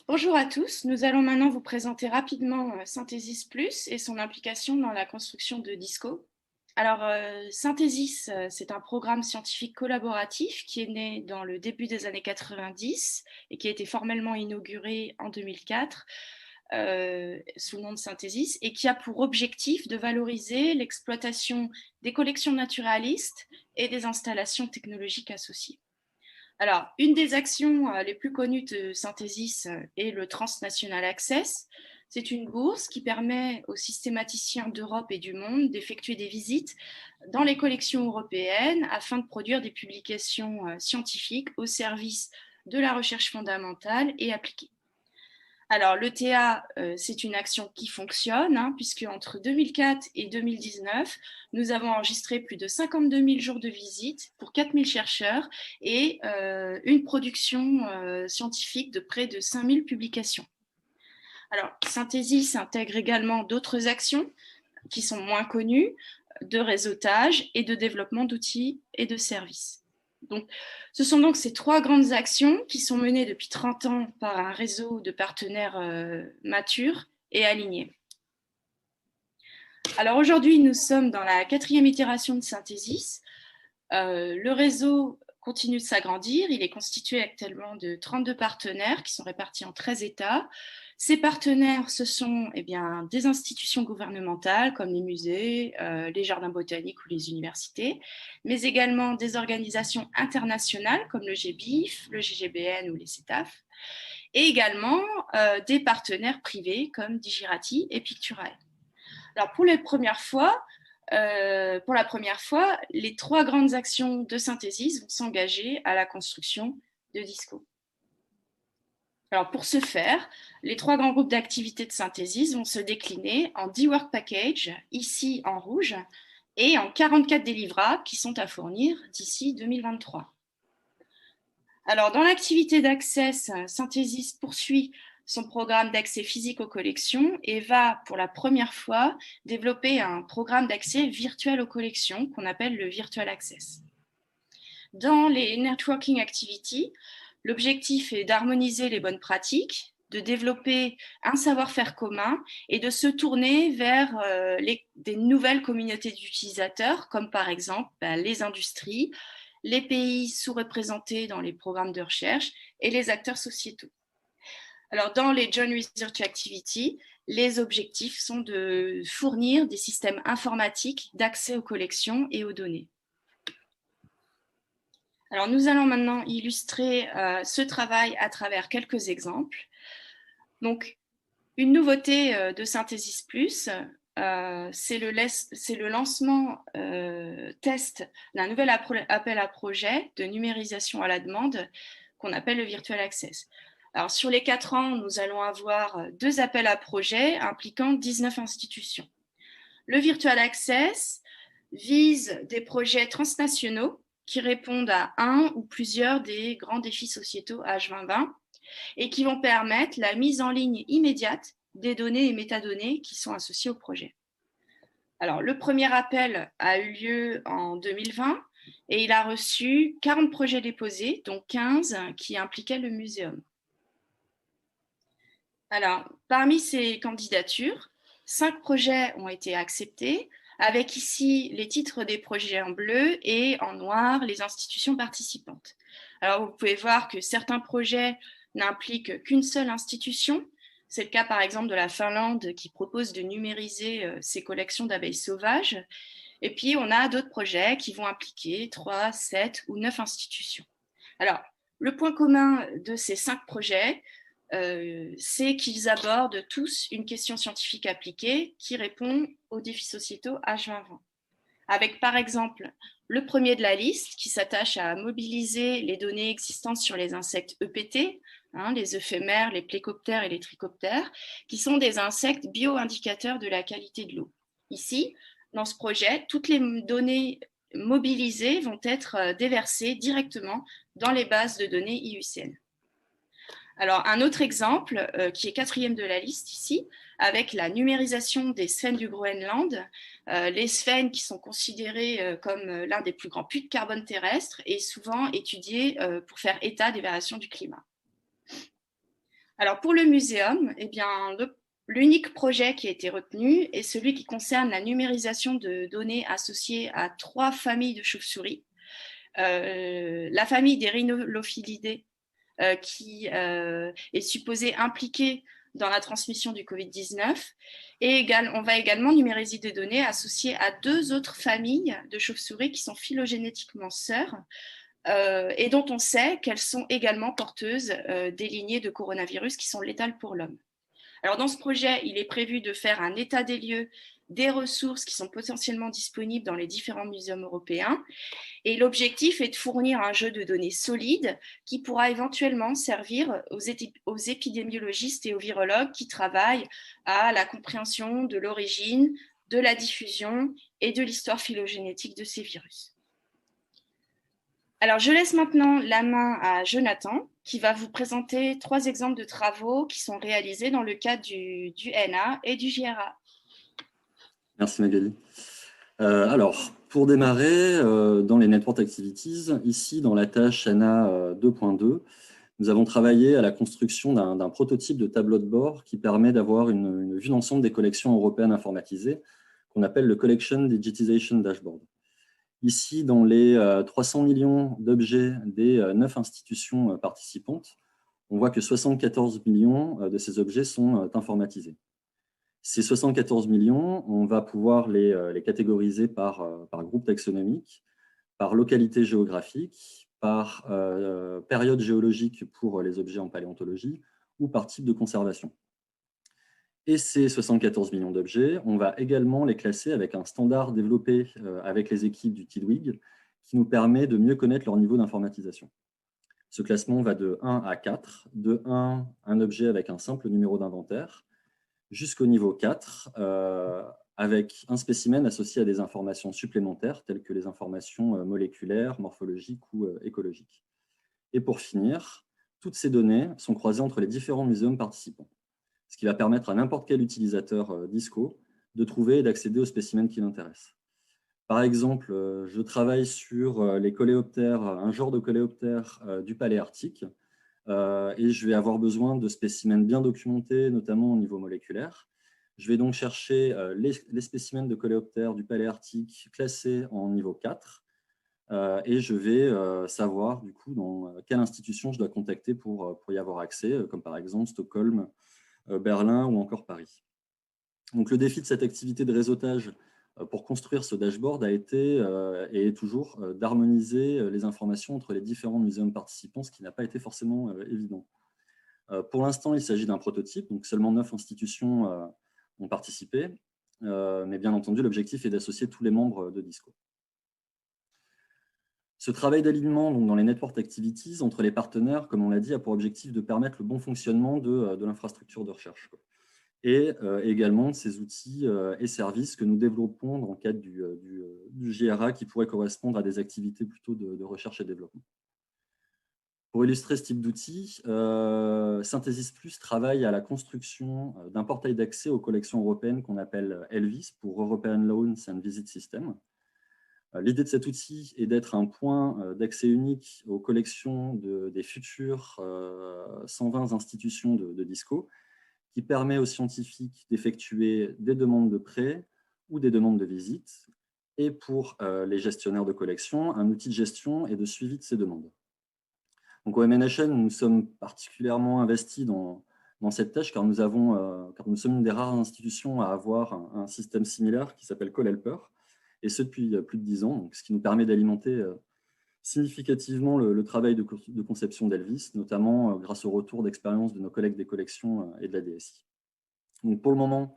Bonjour à tous, nous allons maintenant vous présenter rapidement Synthesis Plus et son implication dans la construction de DISCO. Alors, Synthesis, c'est un programme scientifique collaboratif qui est né dans le début des années 90 et qui a été formellement inauguré en 2004 sous le nom de Synthesis et qui a pour objectif de valoriser l'exploitation des collections naturalistes et des installations technologiques associées. Alors, une des actions les plus connues de Synthesis est le Transnational Access. C'est une bourse qui permet aux systématiciens d'Europe et du monde d'effectuer des visites dans les collections européennes afin de produire des publications scientifiques au service de la recherche fondamentale et appliquée. Alors, l'ETA, c'est une action qui fonctionne, puisque entre 2004 et 2019, nous avons enregistré plus de 52 000 jours de visite pour 4 000 chercheurs et une production scientifique de près de 5 000 publications. Alors, Synthesis intègre également d'autres actions qui sont moins connues, de réseautage et de développement d'outils et de services. Donc, ce sont donc ces 3 grandes actions qui sont menées depuis 30 ans par un réseau de partenaires matures et alignés. Alors aujourd'hui, nous sommes dans la 4e itération de Synthesis. Le réseau continue de s'agrandir. Il est constitué actuellement de 32 partenaires qui sont répartis en 13 États. Ces partenaires, ce sont des institutions gouvernementales comme les musées, les jardins botaniques ou les universités, mais également des organisations internationales comme le GBIF, le GGBN ou les CETAF, et également des partenaires privés comme Digirati et Picturae. Alors pour la première fois, les 3 grandes actions de Synthesis vont s'engager à la construction de DISCO. Alors pour ce faire, les 3 grands groupes d'activités de Synthesis vont se décliner en 10 work packages, ici en rouge, et en 44 délivrables qui sont à fournir d'ici 2023. Alors dans l'activité d'accès, Synthesis poursuit son programme d'accès physique aux collections et va pour la première fois développer un programme d'accès virtuel aux collections qu'on appelle le Virtual Access. Dans les networking activities, l'objectif est d'harmoniser les bonnes pratiques, de développer un savoir-faire commun et de se tourner vers des nouvelles communautés d'utilisateurs, comme par exemple les industries, les pays sous-représentés dans les programmes de recherche et les acteurs sociétaux. Alors, dans les Joint Research Activities, les objectifs sont de fournir des systèmes informatiques d'accès aux collections et aux données. Alors, nous allons maintenant illustrer ce travail à travers quelques exemples. Donc, une nouveauté de Synthesis Plus, c'est le lancement test d'un nouvel appel à projet de numérisation à la demande qu'on appelle le Virtual Access. Alors, sur les 4 ans, nous allons avoir 2 appels à projets impliquant 19 institutions. Le Virtual Access vise des projets transnationaux qui répondent à un ou plusieurs des grands défis sociétaux H2020 et qui vont permettre la mise en ligne immédiate des données et métadonnées qui sont associées au projet. Alors, le premier appel a eu lieu en 2020 et il a reçu 40 projets déposés, dont 15 qui impliquaient le muséum. Alors, parmi ces candidatures, 5 projets ont été acceptés, avec ici les titres des projets en bleu et en noir les institutions participantes. Alors, vous pouvez voir que certains projets n'impliquent qu'une seule institution. C'est le cas, par exemple, de la Finlande qui propose de numériser ses collections d'abeilles sauvages. Et puis, on a d'autres projets qui vont impliquer 3, 7 ou 9 institutions. Alors, le point commun de ces 5 projets, c'est qu'ils abordent tous une question scientifique appliquée qui répond aux défis sociétaux H2020. avec par exemple le premier de la liste qui s'attache à mobiliser les données existantes sur les insectes EPT, les éphémères, les plécoptères et les trichoptères, qui sont des insectes bio-indicateurs de la qualité de l'eau. Ici, dans ce projet, toutes les données mobilisées vont être déversées directement dans les bases de données IUCN. Alors, un autre exemple, qui est quatrième de la liste ici, avec la numérisation des sphènes du Groenland, les sphènes qui sont considérées comme l'un des plus grands puits de carbone terrestre et souvent étudiées pour faire état des variations du climat. Alors, pour le muséum, eh bien, l'unique projet qui a été retenu est celui qui concerne la numérisation de données associées à 3 familles de chauves-souris. La famille des Rhinolophilidae, qui est supposée impliquée dans la transmission du Covid-19. Et on va également numériser des données associées à 2 autres familles de chauves-souris qui sont phylogénétiquement sœurs et dont on sait qu'elles sont également porteuses des lignées de coronavirus qui sont létales pour l'homme. Alors, dans ce projet, il est prévu de faire un état des lieux des ressources qui sont potentiellement disponibles dans les différents muséums européens. Et l'objectif est de fournir un jeu de données solide qui pourra éventuellement servir aux épidémiologistes et aux virologues qui travaillent à la compréhension de l'origine, de la diffusion et de l'histoire phylogénétique de ces virus. Alors, je laisse maintenant la main à Jonathan, qui va vous présenter 3 exemples de travaux qui sont réalisés dans le cadre du NA et du JRA. Merci Magali. Alors, pour démarrer, dans les Network Activities, ici dans la tâche NA 2.2, nous avons travaillé à la construction d'un prototype de tableau de bord qui permet d'avoir une vue d'ensemble des collections européennes informatisées, qu'on appelle le Collection Digitization Dashboard. Ici, dans les 300 millions d'objets des 9 institutions participantes, on voit que 74 millions de ces objets sont informatisés. Ces 74 millions, on va pouvoir les catégoriser par groupe taxonomique, par localité géographique, par période géologique pour les objets en paléontologie ou par type de conservation. Et ces 74 millions d'objets, on va également les classer avec un standard développé avec les équipes du TIDWIG qui nous permet de mieux connaître leur niveau d'informatisation. Ce classement va de 1 à 4, de 1, un objet avec un simple numéro d'inventaire, jusqu'au niveau 4, avec un spécimen associé à des informations supplémentaires, telles que les informations moléculaires, morphologiques ou écologiques. Et pour finir, toutes ces données sont croisées entre les différents muséums participants, ce qui va permettre à n'importe quel utilisateur DISCO de trouver et d'accéder aux spécimens qui l'intéressent. Par exemple, je travaille sur les coléoptères, un genre de coléoptères du paléarctique, et je vais avoir besoin de spécimens bien documentés, notamment au niveau moléculaire. Je vais donc chercher les spécimens de coléoptères du paléarctique classés en niveau 4, et je vais savoir du coup dans quelle institution je dois contacter pour y avoir accès, comme par exemple Stockholm, Berlin ou encore Paris. Donc le défi de cette activité de réseautage pour construire ce dashboard a été et est toujours d'harmoniser les informations entre les différents muséums participants, ce qui n'a pas été forcément évident. Pour l'instant, il s'agit d'un prototype, donc seulement 9 institutions ont participé, mais bien entendu, l'objectif est d'associer tous les membres de DISCO. Ce travail d'alignement dans les Network Activities entre les partenaires, comme on l'a dit, a pour objectif de permettre le bon fonctionnement de l'infrastructure de recherche, et également de ces outils et services que nous développons dans le cadre du JRA qui pourraient correspondre à des activités plutôt de recherche et développement. Pour illustrer ce type d'outils, Synthesis Plus travaille à la construction d'un portail d'accès aux collections européennes qu'on appelle ELVIS, pour European Loans and Visit System. L'idée de cet outil est d'être un point d'accès unique aux collections des futures 120 institutions de DISCO, qui permet aux scientifiques d'effectuer des demandes de prêt ou des demandes de visite, et pour les gestionnaires de collection, un outil de gestion et de suivi de ces demandes. Donc, au MNHN, nous sommes particulièrement investis dans cette tâche, car nous sommes une des rares institutions à avoir un système similaire qui s'appelle CoLhelper, et ce depuis plus de 10 ans, donc, ce qui nous permet d'alimenter significativement le travail de conception d'Elvis, notamment grâce au retour d'expérience de nos collègues des collections et de la DSI. Donc pour le moment,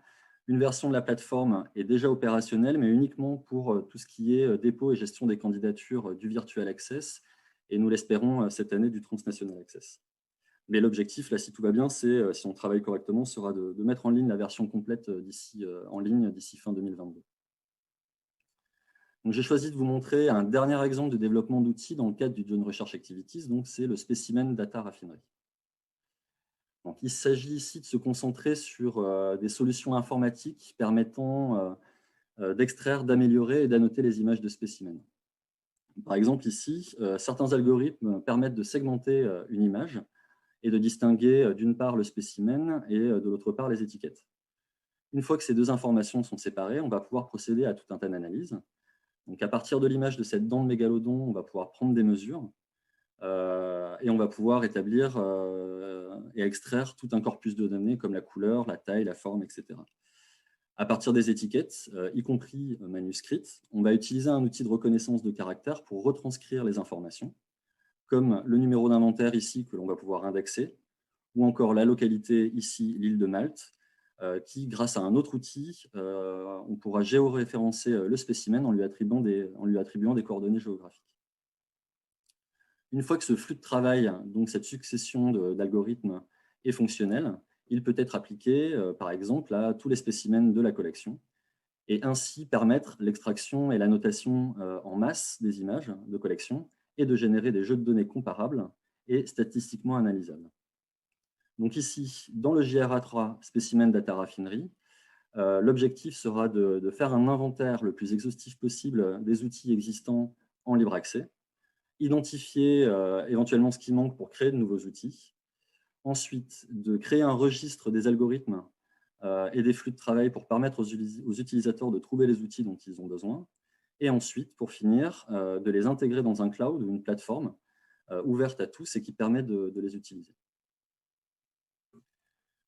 Une version de la plateforme est déjà opérationnelle, mais uniquement pour tout ce qui est dépôt et gestion des candidatures du Virtual Access, et nous l'espérons cette année du Transnational Access. Mais l'objectif, là, si tout va bien, c'est, si on travaille correctement, sera de mettre en ligne la version complète d'ici fin 2022. J'ai choisi de vous montrer un dernier exemple de développement d'outils dans le cadre du Joint Research Activities, donc c'est le Specimen Data Raffinery. Donc, il s'agit ici de se concentrer sur des solutions informatiques permettant d'extraire, d'améliorer et d'annoter les images de spécimens. Par exemple, ici, certains algorithmes permettent de segmenter une image et de distinguer d'une part le spécimen et de l'autre part les étiquettes. Une fois que ces deux informations sont séparées, on va pouvoir procéder à tout un tas d'analyses. Donc, à partir de l'image de cette dent de mégalodon, on va pouvoir prendre des mesures et on va pouvoir établir et extraire tout un corpus de données comme la couleur, la taille, la forme, etc. À partir des étiquettes, y compris manuscrites, on va utiliser un outil de reconnaissance de caractères pour retranscrire les informations, comme le numéro d'inventaire ici que l'on va pouvoir indexer, ou encore la localité ici, l'île de Malte, qui, grâce à un autre outil, on pourra géoréférencer le spécimen en lui attribuant des coordonnées géographiques. Une fois que ce flux de travail, donc cette succession d'algorithmes est fonctionnelle, il peut être appliqué, par exemple, à tous les spécimens de la collection, et ainsi permettre l'extraction et l'annotation en masse des images de collection et de générer des jeux de données comparables et statistiquement analysables. Donc ici, dans le JRA3 Specimen Data Raffinery, l'objectif sera de faire un inventaire le plus exhaustif possible des outils existants en libre accès, identifier éventuellement ce qui manque pour créer de nouveaux outils, ensuite de créer un registre des algorithmes et des flux de travail pour permettre aux utilisateurs de trouver les outils dont ils ont besoin, et ensuite, pour finir, de les intégrer dans un cloud ou une plateforme ouverte à tous et qui permet de les utiliser.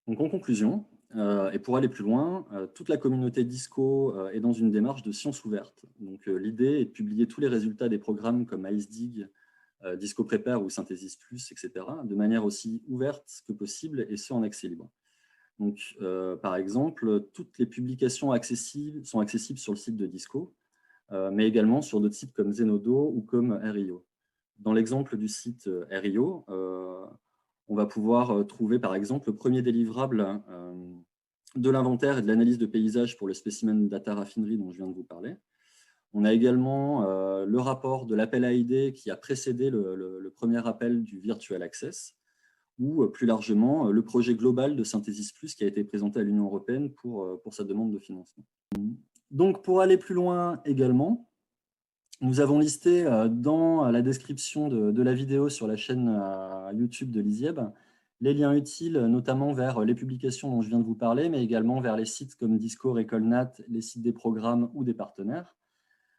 Donc, en conclusion, et pour aller plus loin, toute la communauté DISCO est dans une démarche de science ouverte. Donc, l'idée est de publier tous les résultats des programmes comme IceDig, DISCO Prepare ou Synthesis Plus, etc., de manière aussi ouverte que possible et ce en accès libre. Donc, par exemple, toutes les publications sont accessibles sur le site de DISCO, mais également sur d'autres sites comme Zenodo ou comme RIO. Dans l'exemple du site RIO, on va pouvoir trouver par exemple le premier délivrable de l'inventaire et de l'analyse de paysages pour le Specimen Data Raffinery dont je viens de vous parler. On a également le rapport de l'appel AID qui a précédé le premier appel du Virtual Access, ou plus largement le projet global de Synthesis Plus qui a été présenté à l'Union européenne pour sa demande de financement. Donc, pour aller plus loin également, nous avons listé dans la description de la vidéo sur la chaîne YouTube de l'ISIEB les liens utiles, notamment vers les publications dont je viens de vous parler, mais également vers les sites comme Disco, Recolnat, les sites des programmes ou des partenaires,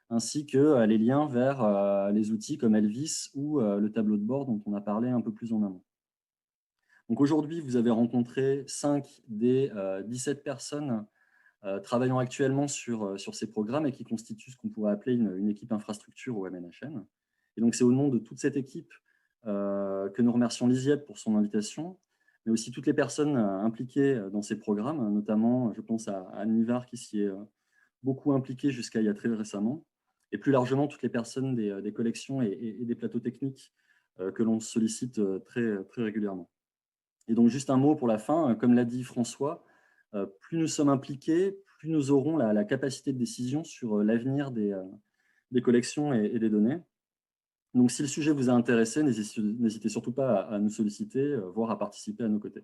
ainsi que les liens vers les outils comme Elvis ou le tableau de bord dont on a parlé un peu plus en amont. Donc aujourd'hui, vous avez rencontré 5 des 17 personnes travaillant actuellement sur ces programmes et qui constituent ce qu'on pourrait appeler une équipe infrastructure au MNHN. Et donc c'est au nom de toute cette équipe que nous remercions l'ISIEB pour son invitation, mais aussi toutes les personnes impliquées dans ces programmes, notamment, je pense à Anne Nivard qui s'y est beaucoup impliquée jusqu'à il y a très récemment, et plus largement toutes les personnes des collections et des plateaux techniques que l'on sollicite très, très régulièrement. Et donc, juste un mot pour la fin, comme l'a dit François, plus nous sommes impliqués, plus nous aurons la capacité de décision sur l'avenir des collections et des données. Donc, si le sujet vous a intéressé, n'hésitez surtout pas à nous solliciter, voire à participer à nos côtés.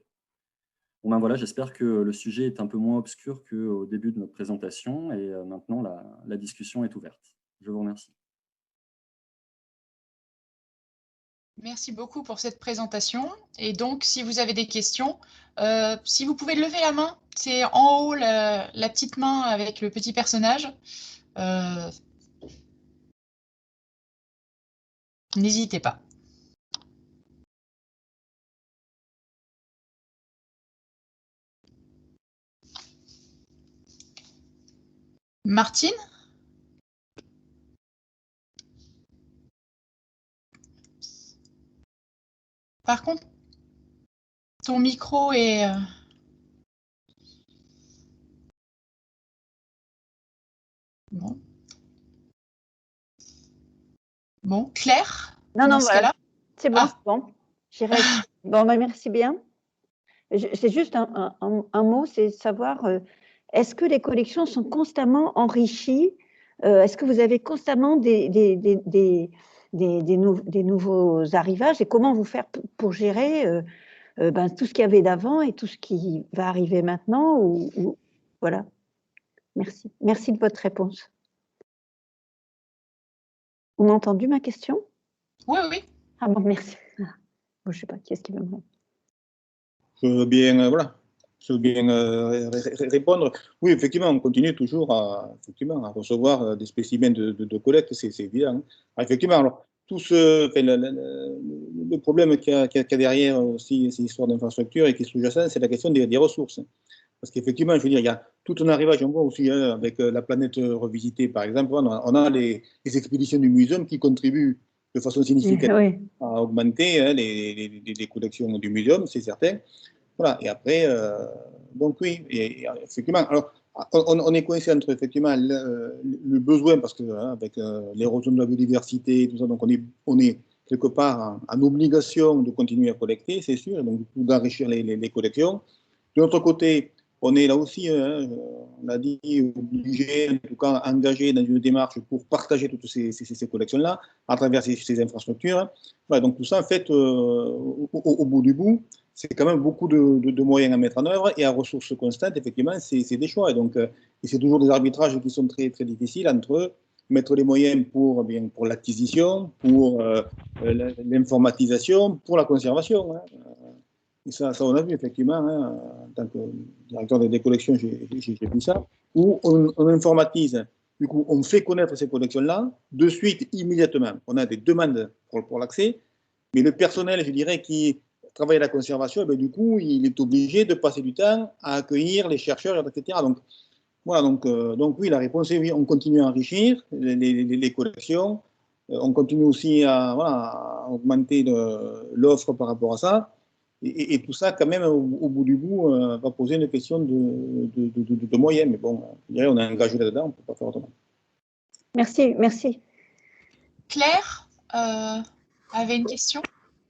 Bon, ben voilà, j'espère que le sujet est un peu moins obscur qu'au début de notre présentation, et maintenant, la discussion est ouverte. Je vous remercie. Merci beaucoup pour cette présentation. Et donc, si vous avez des questions, si vous pouvez lever la main, c'est en haut la petite main avec le petit personnage. N'hésitez pas. Martine? Par contre, ton micro est... Bon. Claire? Non, dans non, ce voilà. cas-là C'est bon, c'est bon. J'irai. Bon, merci bien. C'est juste un mot, c'est savoir, est-ce que les collections sont constamment enrichies? Est-ce que vous avez constamment des nouveaux arrivages? Et comment vous faire pour gérer tout ce qu'il y avait d'avant et tout ce qui va arriver maintenant voilà. Merci. Merci de votre réponse. On a entendu ma question? Oui, oui. Ah bon, merci. Bon, je ne sais pas, qui est-ce qui veut me répondre? Je veux bien, répondre. Oui, effectivement, on continue toujours à recevoir des spécimens de collecte, c'est évident. Hein. Alors, effectivement, alors, le problème qu'il y a derrière aussi ces histoires d'infrastructure et qui est sous-jacent, c'est la question des ressources. Parce qu'effectivement, je veux dire, il y a tout un arrivage, on voit aussi avec la planète revisitée, par exemple, on a les expéditions du muséum qui contribuent de façon significative à augmenter les collections du muséum, c'est certain. Voilà, et après, donc oui, et effectivement, alors, on est coincé entre effectivement le besoin, parce que avec l'érosion de la biodiversité, tout ça, donc on est quelque part en obligation de continuer à collecter, c'est sûr, donc d'enrichir les collections. De l'autre côté, on est là aussi, on l'a dit, obligé, en tout cas engagé dans une démarche pour partager toutes ces collections-là à travers ces infrastructures. Voilà, donc tout ça, en fait, au bout du bout, c'est quand même beaucoup de moyens à mettre en œuvre et à ressources constantes, effectivement, c'est des choix. Et c'est toujours des arbitrages qui sont très, très difficiles entre mettre les moyens pour l'acquisition, pour l'informatisation, pour la conservation. Hein. Et ça, on a vu effectivement, hein, en tant que directeur des collections, j'ai vu ça, où on informatise, du coup, on fait connaître ces collections-là, de suite, immédiatement. On a des demandes pour l'accès, mais le personnel, je dirais, qui travaille à la conservation, ben, du coup, il est obligé de passer du temps à accueillir les chercheurs, etc. Donc, voilà, donc oui, la réponse est oui, on continue à enrichir les collections, on continue aussi à augmenter l'offre par rapport à ça. Et tout ça, quand même, au bout du bout, va poser une question de moyens. Mais bon, je dirais, on est engagé là-dedans, on ne peut pas faire autrement. Merci, merci. Claire avait une question?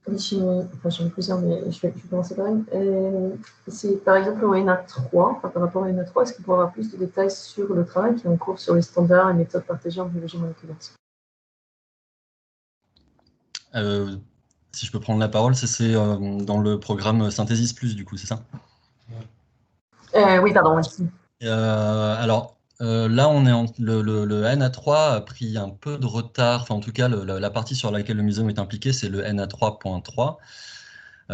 Oui, j'en ai plusieurs, mais je vais commencer quand même. C'est par exemple au NA3, par rapport à NA3, est-ce qu'il pourrait y avoir plus de détails sur le travail qui est en cours sur les standards et méthodes partagées en biologie moléculaire? Si je peux prendre la parole, c'est dans le programme Synthesis Plus, du coup, c'est ça? Oui, pardon, merci. Alors, là, le NA3 a pris un peu de retard, enfin en tout cas, la partie sur laquelle le muséum est impliqué, c'est le NA3.3.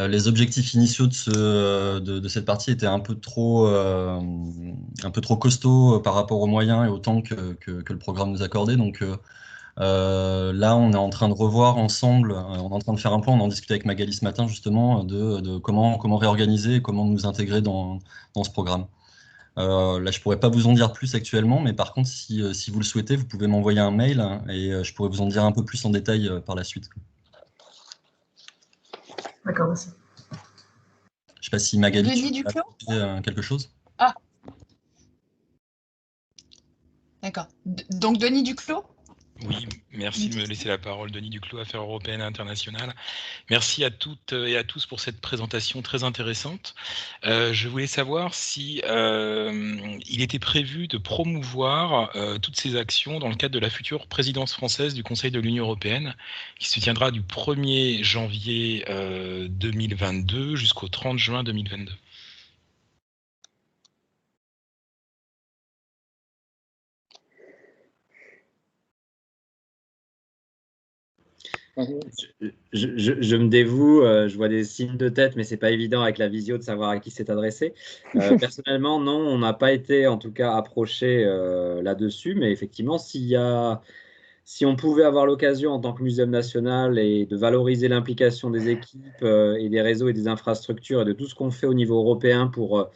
Les objectifs initiaux de cette partie étaient un peu trop costauds par rapport aux moyens et au temps que le programme nous accordait. Donc là, on est en train de revoir ensemble, on est en train de faire un point, on en discutait avec Magali ce matin justement, de comment réorganiser et comment nous intégrer dans ce programme. Là, je ne pourrais pas vous en dire plus actuellement, mais par contre, si vous le souhaitez, vous pouvez m'envoyer un mail et je pourrais vous en dire un peu plus en détail par la suite. D'accord, merci. Je ne sais pas si Magali, Denis tu Duclos as quelque chose? Ah. D'accord. Donc, Denis Duclos? Oui, merci de me laisser la parole, Denis Duclos, Affaires européennes et internationales. Merci à toutes et à tous pour cette présentation très intéressante. Je voulais savoir si il était prévu de promouvoir toutes ces actions dans le cadre de la future présidence française du Conseil de l'Union européenne, qui se tiendra du 1er janvier 2022 jusqu'au 30 juin 2022. Je me dévoue, je vois des signes de tête, mais ce n'est pas évident avec la visio de savoir à qui c'est adressé. Personnellement, non, on n'a pas été en tout cas approché là-dessus, mais effectivement, si on pouvait avoir l'occasion en tant que Muséum national et de valoriser l'implication des équipes et des réseaux et des infrastructures et de tout ce qu'on fait au niveau européen pour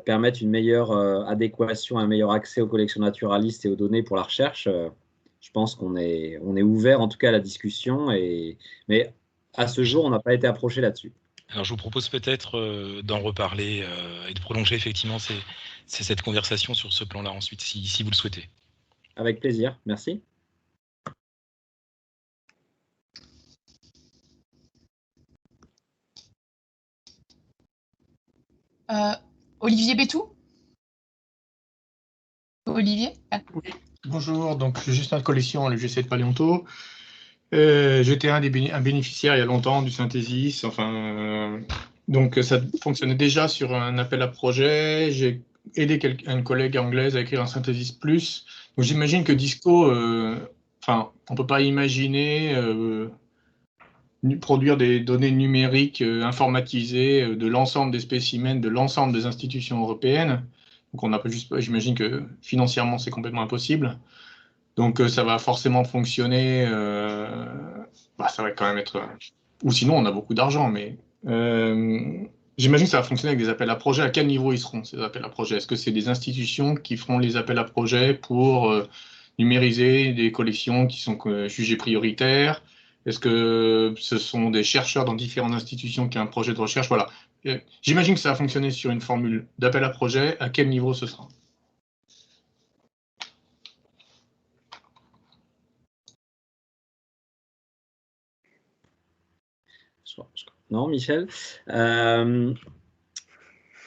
permettre une meilleure adéquation, un meilleur accès aux collections naturalistes et aux données pour la recherche, je pense qu'on est ouvert en tout cas à la discussion, mais à ce jour, on n'a pas été approché là-dessus. Alors je vous propose peut-être d'en reparler et de prolonger effectivement cette conversation sur ce plan-là ensuite, si vous le souhaitez. avec plaisir. Merci. Olivier Bétou? Olivier? Oui, bonjour, donc je suis Justin de Collection à l'UGC de Paléonto. J'étais un bénéficiaire il y a longtemps du Synthesis, donc ça fonctionnait déjà sur un appel à projet. J'ai aidé une collègue anglaise à écrire un Synthesis Plus. Donc j'imagine que Disco, on ne peut pas imaginer produire des données numériques informatisées de l'ensemble des spécimens de l'ensemble des institutions européennes. Donc on n'a pas juste, j'imagine que financièrement c'est complètement impossible. Donc ça va forcément fonctionner. Ça va quand même être. Ou sinon on a beaucoup d'argent, mais j'imagine que ça va fonctionner avec des appels à projets. À quel niveau ils seront ces appels à projets? Est-ce que c'est des institutions qui feront les appels à projets pour numériser des collections qui sont jugées prioritaires? Est-ce que ce sont des chercheurs dans différentes institutions qui ont un projet de recherche? Voilà. J'imagine que ça va fonctionner sur une formule d'appel à projet. À quel niveau ce sera? Non, Michel.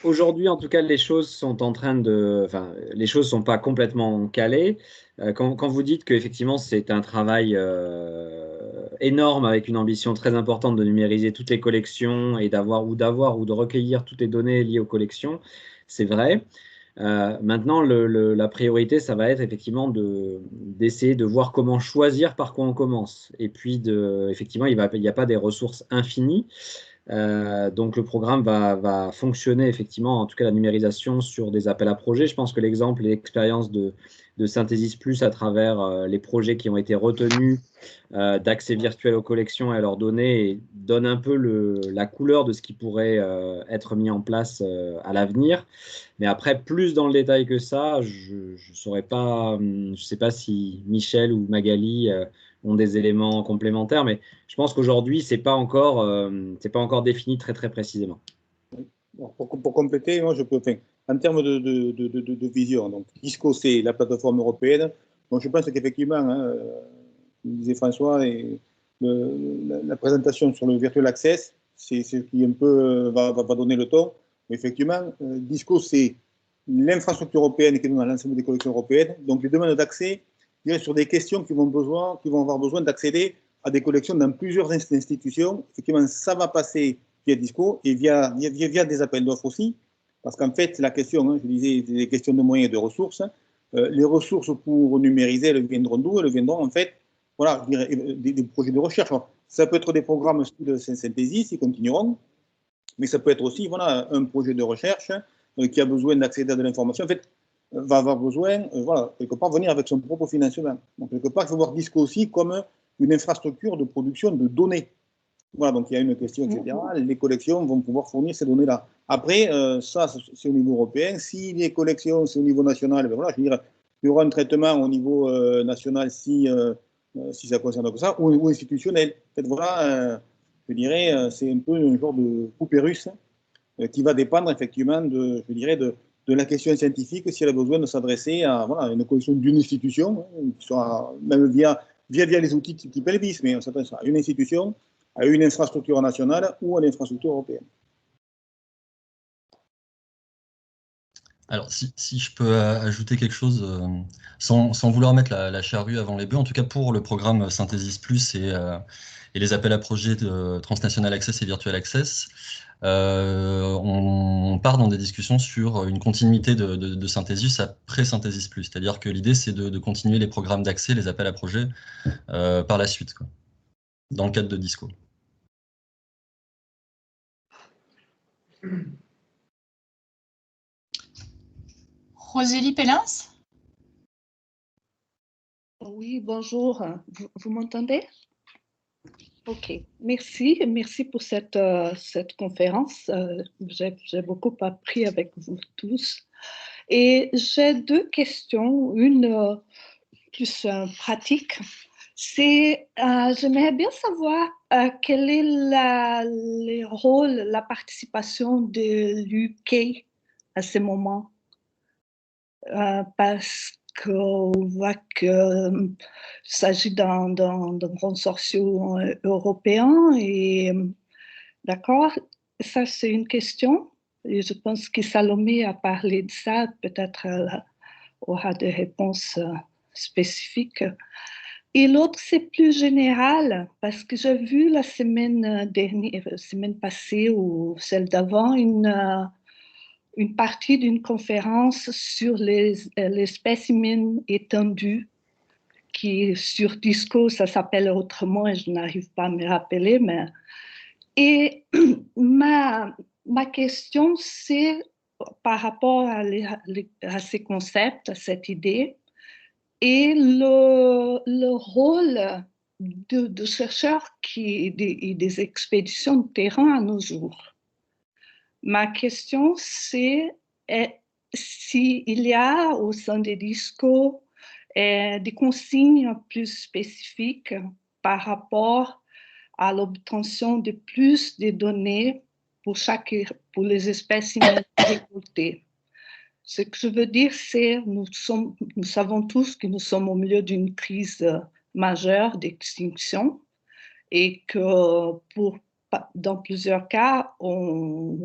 Aujourd'hui, en tout cas, les choses sont en train de. Enfin, les choses ne sont pas complètement calées. Quand vous dites qu'effectivement, c'est un travail énorme avec une ambition très importante de numériser toutes les collections et ou de recueillir toutes les données liées aux collections, c'est vrai. Maintenant, la priorité, ça va être effectivement d'essayer de voir comment choisir par quoi on commence. Et puis, effectivement, il n'y a pas des ressources infinies. Donc le programme va fonctionner effectivement, en tout cas la numérisation sur des appels à projets. Je pense que l'exemple et l'expérience de Synthesis Plus à travers les projets qui ont été retenus d'accès virtuel aux collections et à leurs données donne un peu la couleur de ce qui pourrait être mis en place à l'avenir. Mais après, plus dans le détail que ça, je ne sais pas si Michel ou Magali ont des éléments complémentaires, mais je pense qu'aujourd'hui, ce n'est pas encore défini très, très précisément. Pour compléter, moi, je peux, en termes de vision, donc Disco, c'est la plateforme européenne. Donc, je pense qu'effectivement, comme disait François, la présentation sur le Virtual Access, c'est ce qui un peu va donner le ton. Mais effectivement, Disco, c'est l'infrastructure européenne qui est dans l'ensemble des collections européennes. Donc, les demandes d'accès sur des questions qui vont avoir besoin d'accéder à des collections dans plusieurs institutions. Effectivement, ça va passer via Disco et via des appels d'offres aussi. Parce qu'en fait, la question, je disais, des questions de moyens et de ressources. Les ressources pour numériser, elles viendront d'où? Elles viendront, en fait, voilà, je dirais, des projets de recherche. Ça peut être des programmes de Synthesis, ils continueront. Mais ça peut être aussi, voilà, un projet de recherche qui a besoin d'accéder à de l'information. En fait, va avoir besoin, quelque part, venir avec son propre financement. Donc, quelque part, il faut voir Disco aussi comme une infrastructure de production de données. Voilà, donc il y a une question, etc. Les collections vont pouvoir fournir ces données-là. Après, ça, c'est au niveau européen. Si les collections, c'est au niveau national, ben voilà, je veux dire, il y aura un traitement au niveau national si ça concerne comme ça, ou institutionnel. En fait, voilà, je dirais, c'est un peu un genre de poupée russe qui va dépendre effectivement de la question scientifique, si elle a besoin de s'adresser à une collection d'une institution, qui soit même via les outils type Elvis, mais on s'adresse à une institution, à une infrastructure nationale ou à l'infrastructure européenne. Alors, si je peux ajouter quelque chose, sans vouloir mettre la charrue avant les bœufs, en tout cas pour le programme Synthesis Plus et les appels à projets de Transnational Access et Virtual Access, on part dans des discussions sur une continuité de Synthesis après Synthesis Plus. C'est-à-dire que l'idée, c'est de continuer les programmes d'accès, les appels à projets par la suite, quoi, dans le cadre de Disco. Rosélie Pellins? Oui, bonjour. Vous m'entendez? Ok, merci pour cette conférence. J'ai beaucoup appris avec vous tous. Et j'ai deux questions, une plus pratique. J'aimerais bien savoir quel est le rôle, la participation de l'UK à ce moment. Parce qu'on voit qu'il s'agit d'un consortium européen. Et d'accord, ça c'est une question. Et je pense que Salomé a parlé de ça, peut-être elle aura des réponses spécifiques. Et l'autre, c'est plus général, parce que j'ai vu la semaine passée ou celle d'avant, une partie d'une conférence sur les spécimens étendus, qui sur Disco, ça s'appelle autrement et je n'arrive pas à me rappeler. Et ma question, c'est par rapport à ces concepts, à cette idée, et le rôle de chercheurs et des expéditions de terrain à nos jours. Ma question, c'est s'il y a au sein des DISCO des consignes plus spécifiques par rapport à l'obtention de plus de données pour les espèces récoltées. Ce que je veux dire, c'est que nous savons tous que nous sommes au milieu d'une crise majeure d'extinction et que dans plusieurs cas, on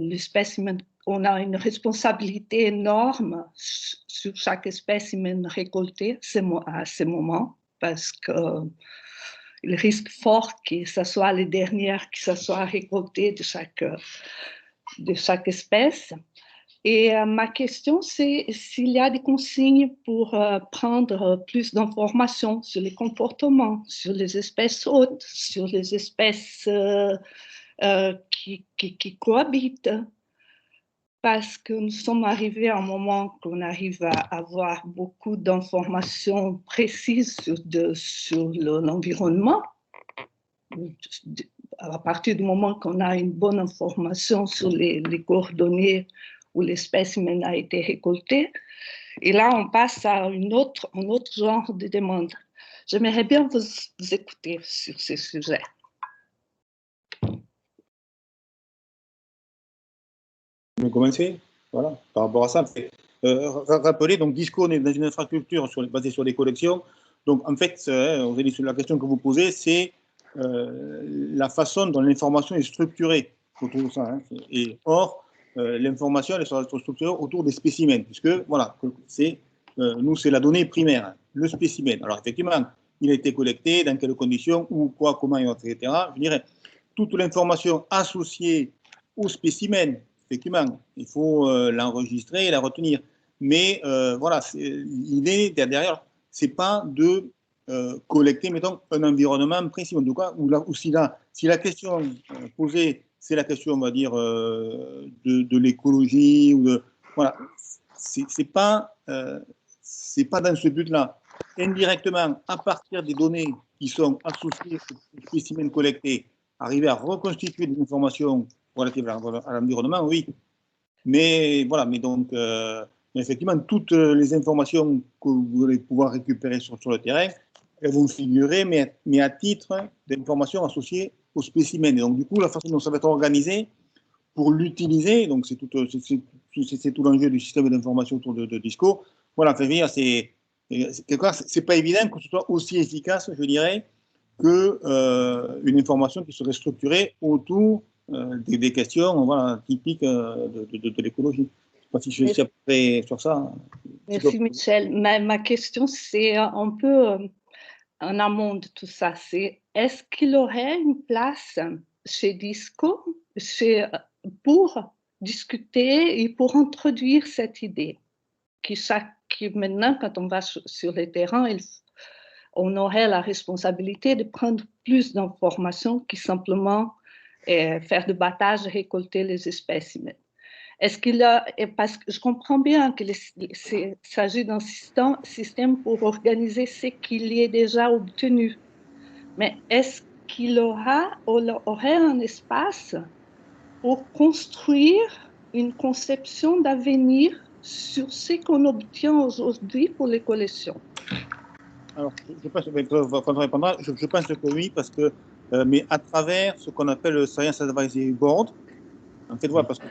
a une responsabilité énorme sur chaque spécimen récolté à ce moment, parce qu'il risque fort que ce soit les dernières qui se soient récoltées de chaque espèce. Et ma question, c'est s'il y a des consignes pour prendre plus d'informations sur les comportements, sur les espèces hôtes, sur les espèces qui cohabitent. Parce que nous sommes arrivés à un moment qu'on arrive à avoir beaucoup d'informations précises sur l'environnement. À partir du moment qu'on a une bonne information sur les coordonnées où l'espèce humaine a été récoltée. Et là, on passe à un autre genre de demande. J'aimerais bien vous écouter sur ces sujets. Je vais commencer. Voilà, par rapport à ça. Rappeler, donc Disco, on est dans une infrastructure basée sur des collections. Donc, en fait, la question que vous posez, c'est la façon dont l'information est structurée autour de ça. Hein. Et or, l'information, elle sera structurée autour des spécimens, puisque, voilà, nous, c'est la donnée primaire, hein, le spécimen. Alors, effectivement, il a été collecté, dans quelles conditions, où, quoi, comment, etc. Je dirais, toute l'information associée au spécimen, effectivement, il faut l'enregistrer et la retenir. Mais, voilà, l'idée derrière, c'est pas de collecter, mettons, un environnement précis. En tout cas, si la question posée, c'est la question, on va dire, de l'écologie, voilà, c'est pas dans ce but-là. Indirectement, à partir des données qui sont associées aux spécimens collectés, arriver à reconstituer des informations relatives à l'environnement, oui. Mais voilà, donc, effectivement, toutes les informations que vous allez pouvoir récupérer sur le terrain, elles vont figurer, mais à titre d'informations associées au spécimen. Et donc, du coup, la façon dont ça va être organisé pour l'utiliser, donc c'est tout l'enjeu du système d'information autour de Disco. Voilà, c'est pas évident que ce soit aussi efficace, je dirais, qu'une information qui serait structurée autour des questions, voilà, typiques de l'écologie. Je ne sais pas si je suis après sur ça. Merci Michel. Ma question, c'est un peu en amont de tout ça. C'est est-ce qu'il aurait une place chez Disco pour discuter et pour introduire cette idée qui maintenant, quand on va sur le terrain, on aurait la responsabilité de prendre plus d'informations que simplement faire du battage et récolter les espèces humaines. Est-ce qu'il a, parce que je comprends bien qu'il s'agit d'un système pour organiser ce qu'il y est déjà obtenu, mais est-ce qu'il aurait un espace pour construire une conception d'avenir sur ce qu'on obtient aujourd'hui pour les collections? Alors, je pense que oui, parce que, mais à travers ce qu'on appelle le Science Advisory Board, en fait, voilà, parce que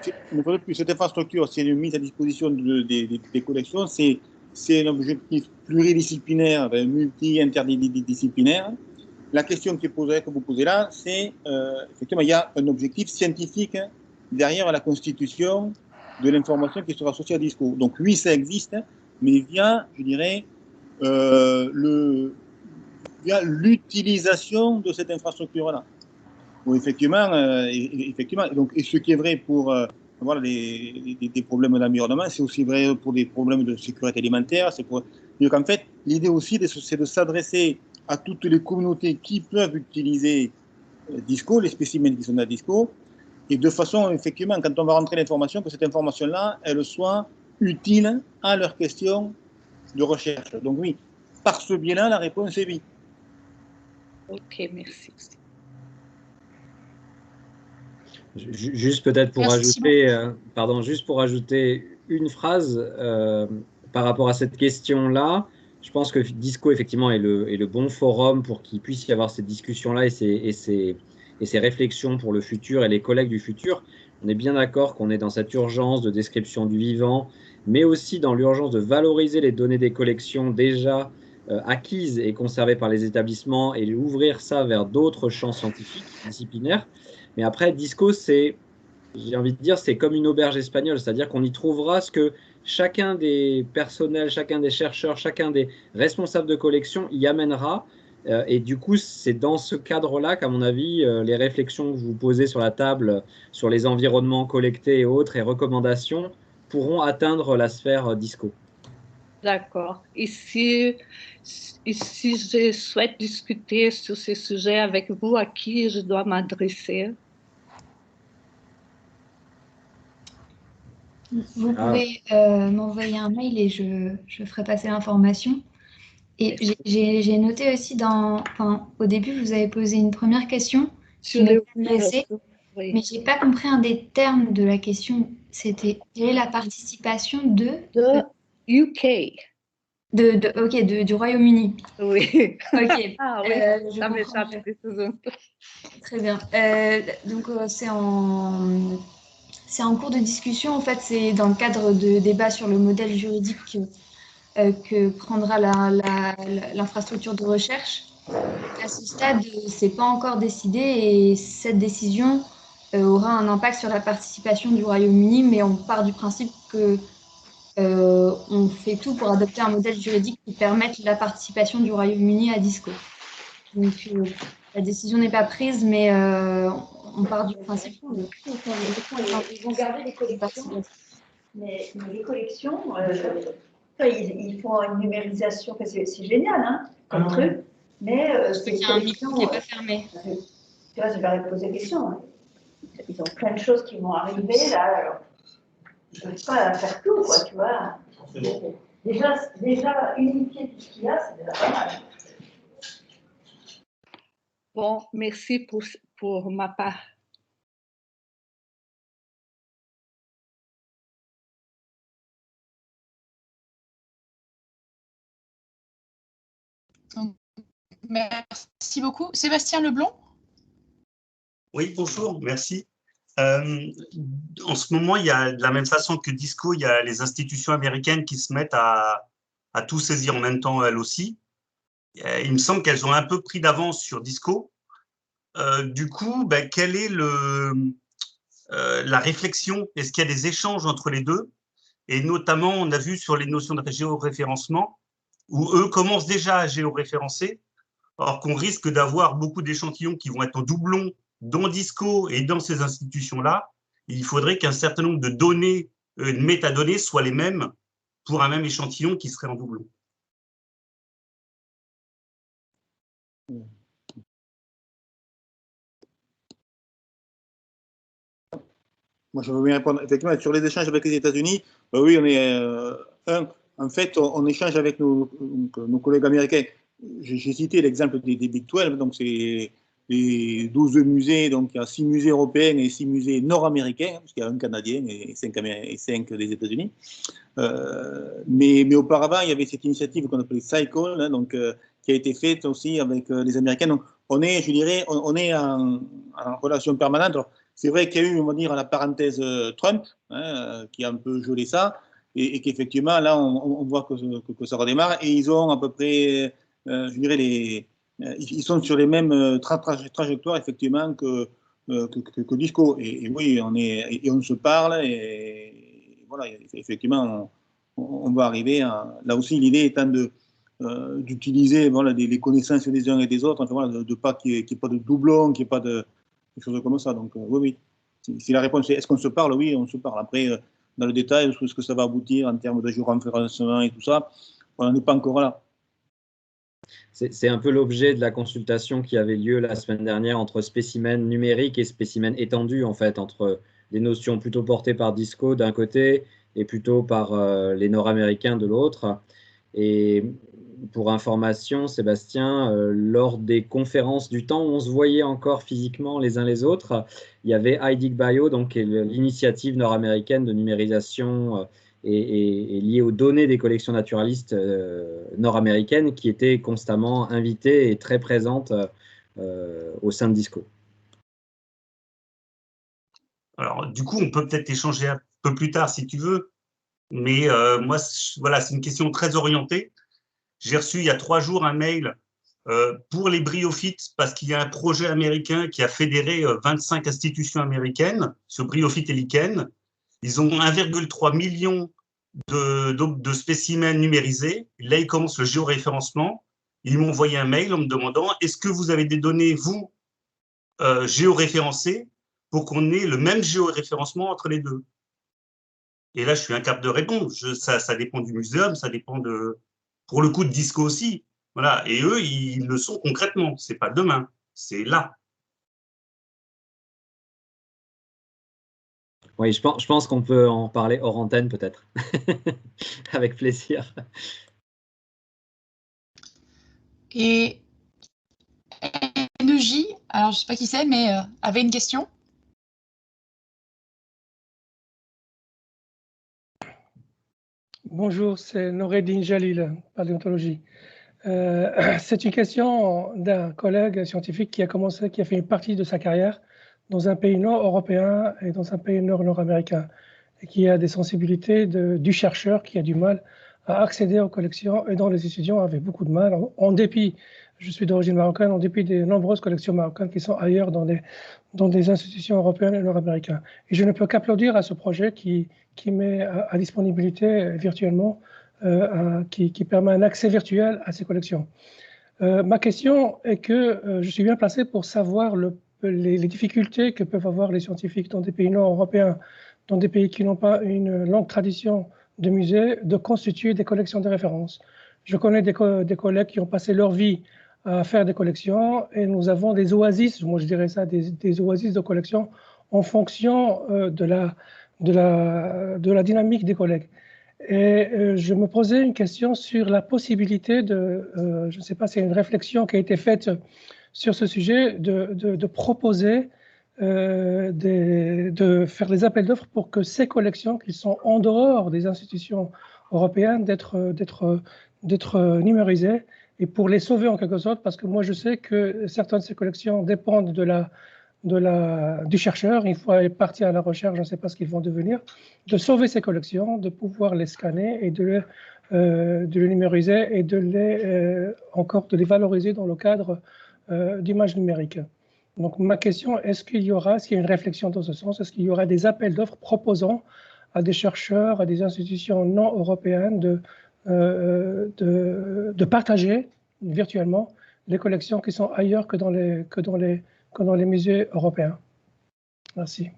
cette infrastructure, c'est une mise à disposition des collections, c'est c'est un objectif pluridisciplinaire, multi-interdisciplinaire. La question qui est posée, que vous posez là, c'est effectivement, il y a un objectif scientifique derrière la constitution de l'information qui sera associée à DISCO. Donc oui, ça existe, mais via, je dirais, via l'utilisation de cette infrastructure-là. Bon, effectivement, donc, et ce qui est vrai pour voilà, des problèmes d'environnement, c'est aussi vrai pour des problèmes de sécurité alimentaire. Donc en fait, l'idée aussi, c'est de s'adresser à toutes les communautés qui peuvent utiliser DISCO, les spécimens qui sont à DISCO, et de façon, effectivement, quand on va rentrer l'information, que cette information-là, elle soit utile à leurs questions de recherche. Donc oui, par ce biais-là, la réponse est oui. Ok, merci. Juste peut-être pour ajouter, juste pour ajouter une phrase par rapport à cette question-là. Je pense que DISCO effectivement est le bon forum pour qu'il puisse y avoir ces discussions-là et ces réflexions pour le futur et les collègues du futur. On est bien d'accord qu'on est dans cette urgence de description du vivant, mais aussi dans l'urgence de valoriser les données des collections déjà acquises et conservées par les établissements et ouvrir ça vers d'autres champs scientifiques, disciplinaires. Mais après, DISCO, j'ai envie de dire, c'est comme une auberge espagnole, c'est-à-dire qu'on y trouvera ce que chacun des personnels, chacun des chercheurs, chacun des responsables de collection y amènera. Et du coup, c'est dans ce cadre-là qu'à mon avis, les réflexions que vous posez sur la table sur les environnements collectés et autres et recommandations pourront atteindre la sphère DISCO. D'accord. Et si je souhaite discuter sur ces sujets avec vous, à qui je dois m'adresser? Vous pouvez m'envoyer un mail et je ferai passer l'information. Et j'ai noté aussi au début, vous avez posé une première question qui m'intéressait, oui. mais je n'ai pas compris un des termes de la question. C'était quelle est la participation de UK. Du Royaume-Uni. Oui. Ok. Ah oui, ça m'échappe. Très bien. Donc c'est en cours de discussion. En fait, c'est dans le cadre de débats sur le modèle juridique que prendra l'infrastructure de recherche. À ce stade, ce n'est pas encore décidé et cette décision aura un impact sur la participation du Royaume-Uni, mais on part du principe que on fait tout pour adopter un modèle juridique qui permette la participation du Royaume-Uni à DISCO. Donc, la décision n'est pas prise, mais on part du principe ils vont garder les collections, mais les collections, ils font une numérisation, c'est génial, hein, comme truc, mais il y a un micro qui n'est pas fermé. Tu vois, je leur ai posé la question. Hein. Ils ont plein de choses qui vont arriver, là, alors ils ne peuvent pas faire tout, quoi, tu vois. Déjà unifier tout ce qu'il y a, c'est déjà pas mal. Bon, merci pour ma part. Donc, merci beaucoup. Sébastien Leblond? Oui, bonjour, merci. En ce moment, il y a, de la même façon que DISCO, il y a les institutions américaines qui se mettent à tout saisir en même temps, elles aussi. Il me semble qu'elles ont un peu pris d'avance sur DISCO. Du coup, quelle est la réflexion? Est-ce qu'il y a des échanges entre les deux? Et notamment, on a vu sur les notions de géoréférencement, où eux commencent déjà à géoréférencer, alors qu'on risque d'avoir beaucoup d'échantillons qui vont être en doublon dans DISCO et dans ces institutions-là. Il faudrait qu'un certain nombre de données, de métadonnées soient les mêmes pour un même échantillon qui serait en doublon. Moi, je veux bien répondre. Effectivement, sur les échanges avec les États-Unis, oui, on est en fait, on échange avec nos collègues américains. J'ai cité l'exemple des Big 12, donc c'est les 12 musées, donc il y a 6 musées européens et 6 musées nord-américains, parce qu'il y a un Canadien et 5 des États-Unis. Mais auparavant, il y avait cette initiative qu'on appelait Cycle, hein, donc, qui a été faite aussi avec les Américains. Donc, on est, je dirais, on est en relation permanente. C'est vrai qu'il y a eu, on va dire, la parenthèse Trump, hein, qui a un peu gelé ça. et qu'effectivement, là, on voit que ça redémarre, et ils ont à peu près, je dirais, ils sont sur les mêmes trajectoires, effectivement, que Disco. Et oui, on se parle, et voilà, effectivement, on va arriver à… Là aussi, l'idée étant d'utiliser voilà, les connaissances des uns et des autres, enfin, voilà, de pas qu'il n'y ait pas de doublons, qu'il n'y ait pas de choses comme ça. Donc, oui. Si la réponse est est-ce qu'on se parle, oui, on se parle. Après, dans le détail, est-ce que ça va aboutir en termes de géoréférencement et tout ça, on n'en est pas encore là. C'est un peu l'objet de la consultation qui avait lieu la semaine dernière entre spécimens numériques et spécimens étendus, en fait, entre des notions plutôt portées par Disco d'un côté et plutôt par les Nord-Américains de l'autre. Et pour information, Sébastien, lors des conférences du temps où on se voyait encore physiquement les uns les autres, il y avait iDigBio, donc l'initiative nord-américaine de numérisation et liée aux données des collections naturalistes nord-américaines, qui était constamment invitée et très présente au sein de Disco. Alors, du coup, on peut peut-être échanger un peu plus tard si tu veux, mais moi, voilà, c'est une question très orientée. J'ai reçu il y a 3 jours un mail pour les bryophytes, parce qu'il y a un projet américain qui a fédéré 25 institutions américaines sur bryophytes et lichens. Ils ont 1,3 million de spécimens numérisés. Là, ils commencent le géoréférencement. Ils m'ont envoyé un mail en me demandant est-ce que vous avez des données, vous, géoréférencées, pour qu'on ait le même géoréférencement entre les deux. Et là, je suis incapable de répondre. Ça dépend du muséum, ça dépend pour le coup de Disco aussi. Voilà. Et eux, ils le sont concrètement. C'est pas demain, c'est là. Oui, je pense qu'on peut en parler hors antenne, peut-être. Avec plaisir. Et NEJ, alors je ne sais pas qui c'est, mais avait une question. Bonjour, c'est Noureddin Jalil, paléontologie. C'est une question d'un collègue scientifique qui a fait une partie de sa carrière dans un pays nord-européen et dans un pays nord-américain, et qui a des sensibilités du chercheur qui a du mal à accéder aux collections, et dont les étudiants avaient beaucoup de mal, en dépit, je suis d'origine marocaine, en dépit des nombreuses collections marocaines qui sont ailleurs dans des institutions européennes et nord-américaines. Et je ne peux qu'applaudir à ce projet qui met à disponibilité virtuellement, qui permet un accès virtuel à ces collections. Ma question est que je suis bien placé pour savoir les difficultés que peuvent avoir les scientifiques dans des pays nord-européens, dans des pays qui n'ont pas une longue tradition de musée, de constituer des collections de référence. Je connais des collègues qui ont passé leur vie à faire des collections, et nous avons des oasis, moi je dirais ça, des oasis de collection en fonction de la dynamique des collègues. Et je me posais une question sur la possibilité je ne sais pas, c'est une réflexion qui a été faite sur ce sujet, de proposer, de faire des appels d'offres pour que ces collections qui sont en dehors des institutions européennes d'être numérisées, et pour les sauver en quelque sorte, parce que moi je sais que certaines de ces collections dépendent du chercheur. Une fois partir à la recherche, je ne sais pas ce qu'ils vont devenir, de sauver ces collections, de pouvoir les scanner et de les numériser, et de les valoriser dans le cadre d'images numériques. Donc ma question, s'il y a une réflexion dans ce sens, est-ce qu'il y aura des appels d'offres proposant à des chercheurs, à des institutions non européennes de partager virtuellement les collections qui sont ailleurs que dans les musées européens? Merci.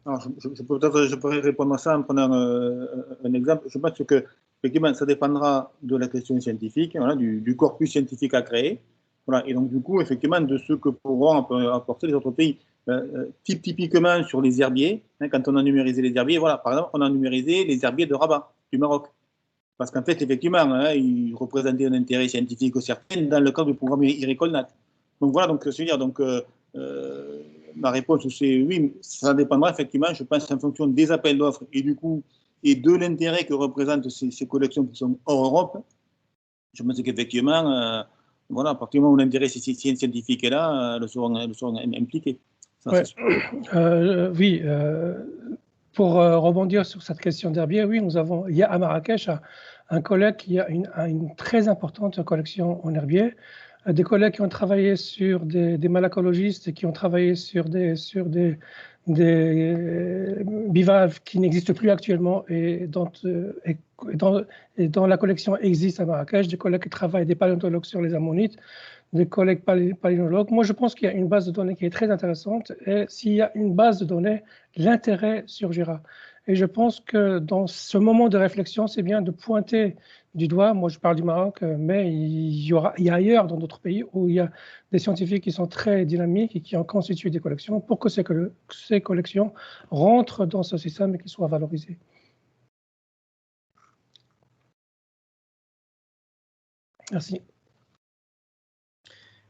Alors, je pourrais répondre à ça en prenant un exemple. Je pense que effectivement, ça dépendra de la question scientifique, voilà, du corpus scientifique à créer. Voilà, et donc, du coup, effectivement, de ce que pourront apporter les autres pays. Typiquement sur les herbiers, quand on a numérisé les herbiers, voilà, par exemple, on a numérisé les herbiers de Rabat, du Maroc. Parce qu'en fait, effectivement, ils représentaient un intérêt scientifique certain dans le cadre du programme IRECOLNAT. Donc voilà, donc, ma réponse, c'est oui, ça dépendra effectivement, je pense, en fonction des appels d'offres et du coup, et de l'intérêt que représentent ces collections qui sont hors Europe. Je pense qu'effectivement, voilà, à partir du moment où l'intérêt scientifique est là, elles seront impliquées. Ça, ouais. Oui, pour rebondir sur cette question d'herbier, oui, il y a à Marrakech un collègue qui a une très importante collection en herbier, des collègues qui ont travaillé sur des malacologistes qui ont travaillé sur des bivalves qui n'existent plus actuellement et dont la collection existe à Marrakech, des collègues qui travaillent, des paléontologues sur les ammonites, des collègues paléontologues. Moi, je pense qu'il y a une base de données qui est très intéressante et s'il y a une base de données, l'intérêt surgira. Et je pense que dans ce moment de réflexion, c'est bien de pointer du doigt. Moi, je parle du Maroc, mais il y a ailleurs, dans d'autres pays, où il y a des scientifiques qui sont très dynamiques et qui ont constitué des collections pour que ces collections rentrent dans ce système et qu'ils soient valorisées. Merci.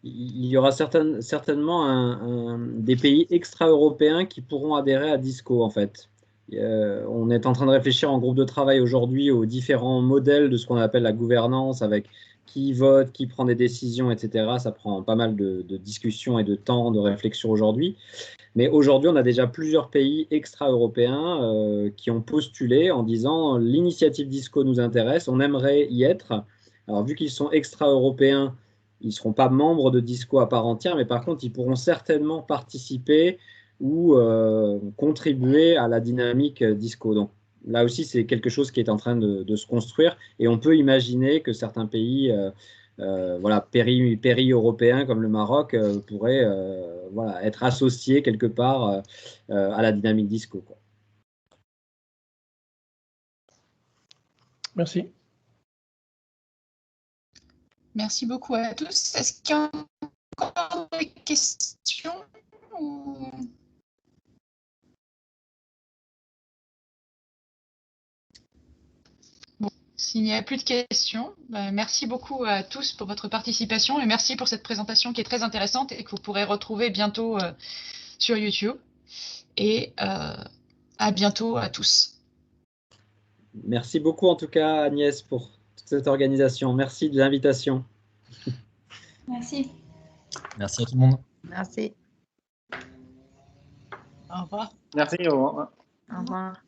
Il y aura certainement des pays extra-européens qui pourront adhérer à DISCO, en fait. On est en train de réfléchir en groupe de travail aujourd'hui aux différents modèles de ce qu'on appelle la gouvernance, avec qui vote, qui prend des décisions, etc. Ça prend pas mal de discussions et de temps de réflexion aujourd'hui. Mais aujourd'hui, on a déjà plusieurs pays extra-européens qui ont postulé en disant l'initiative DISCO nous intéresse, on aimerait y être. Alors, vu qu'ils sont extra-européens, ils ne seront pas membres de DISCO à part entière, mais par contre, ils pourront certainement participer ou contribuer à la dynamique DISCO. Donc là aussi, c'est quelque chose qui est en train de se construire et on peut imaginer que certains pays péri-européens comme le Maroc pourraient être associés quelque part à la dynamique DISCO, quoi. Merci. Merci beaucoup à tous. Est-ce qu'il y a encore des questions Bon, s'il n'y a plus de questions, merci beaucoup à tous pour votre participation et merci pour cette présentation qui est très intéressante et que vous pourrez retrouver bientôt sur YouTube. Et à bientôt à tous. Merci beaucoup en tout cas Agnès pour toute cette organisation. Merci de l'invitation. Merci. Merci à tout le monde. Merci. Au revoir. Merci, au revoir. Au revoir.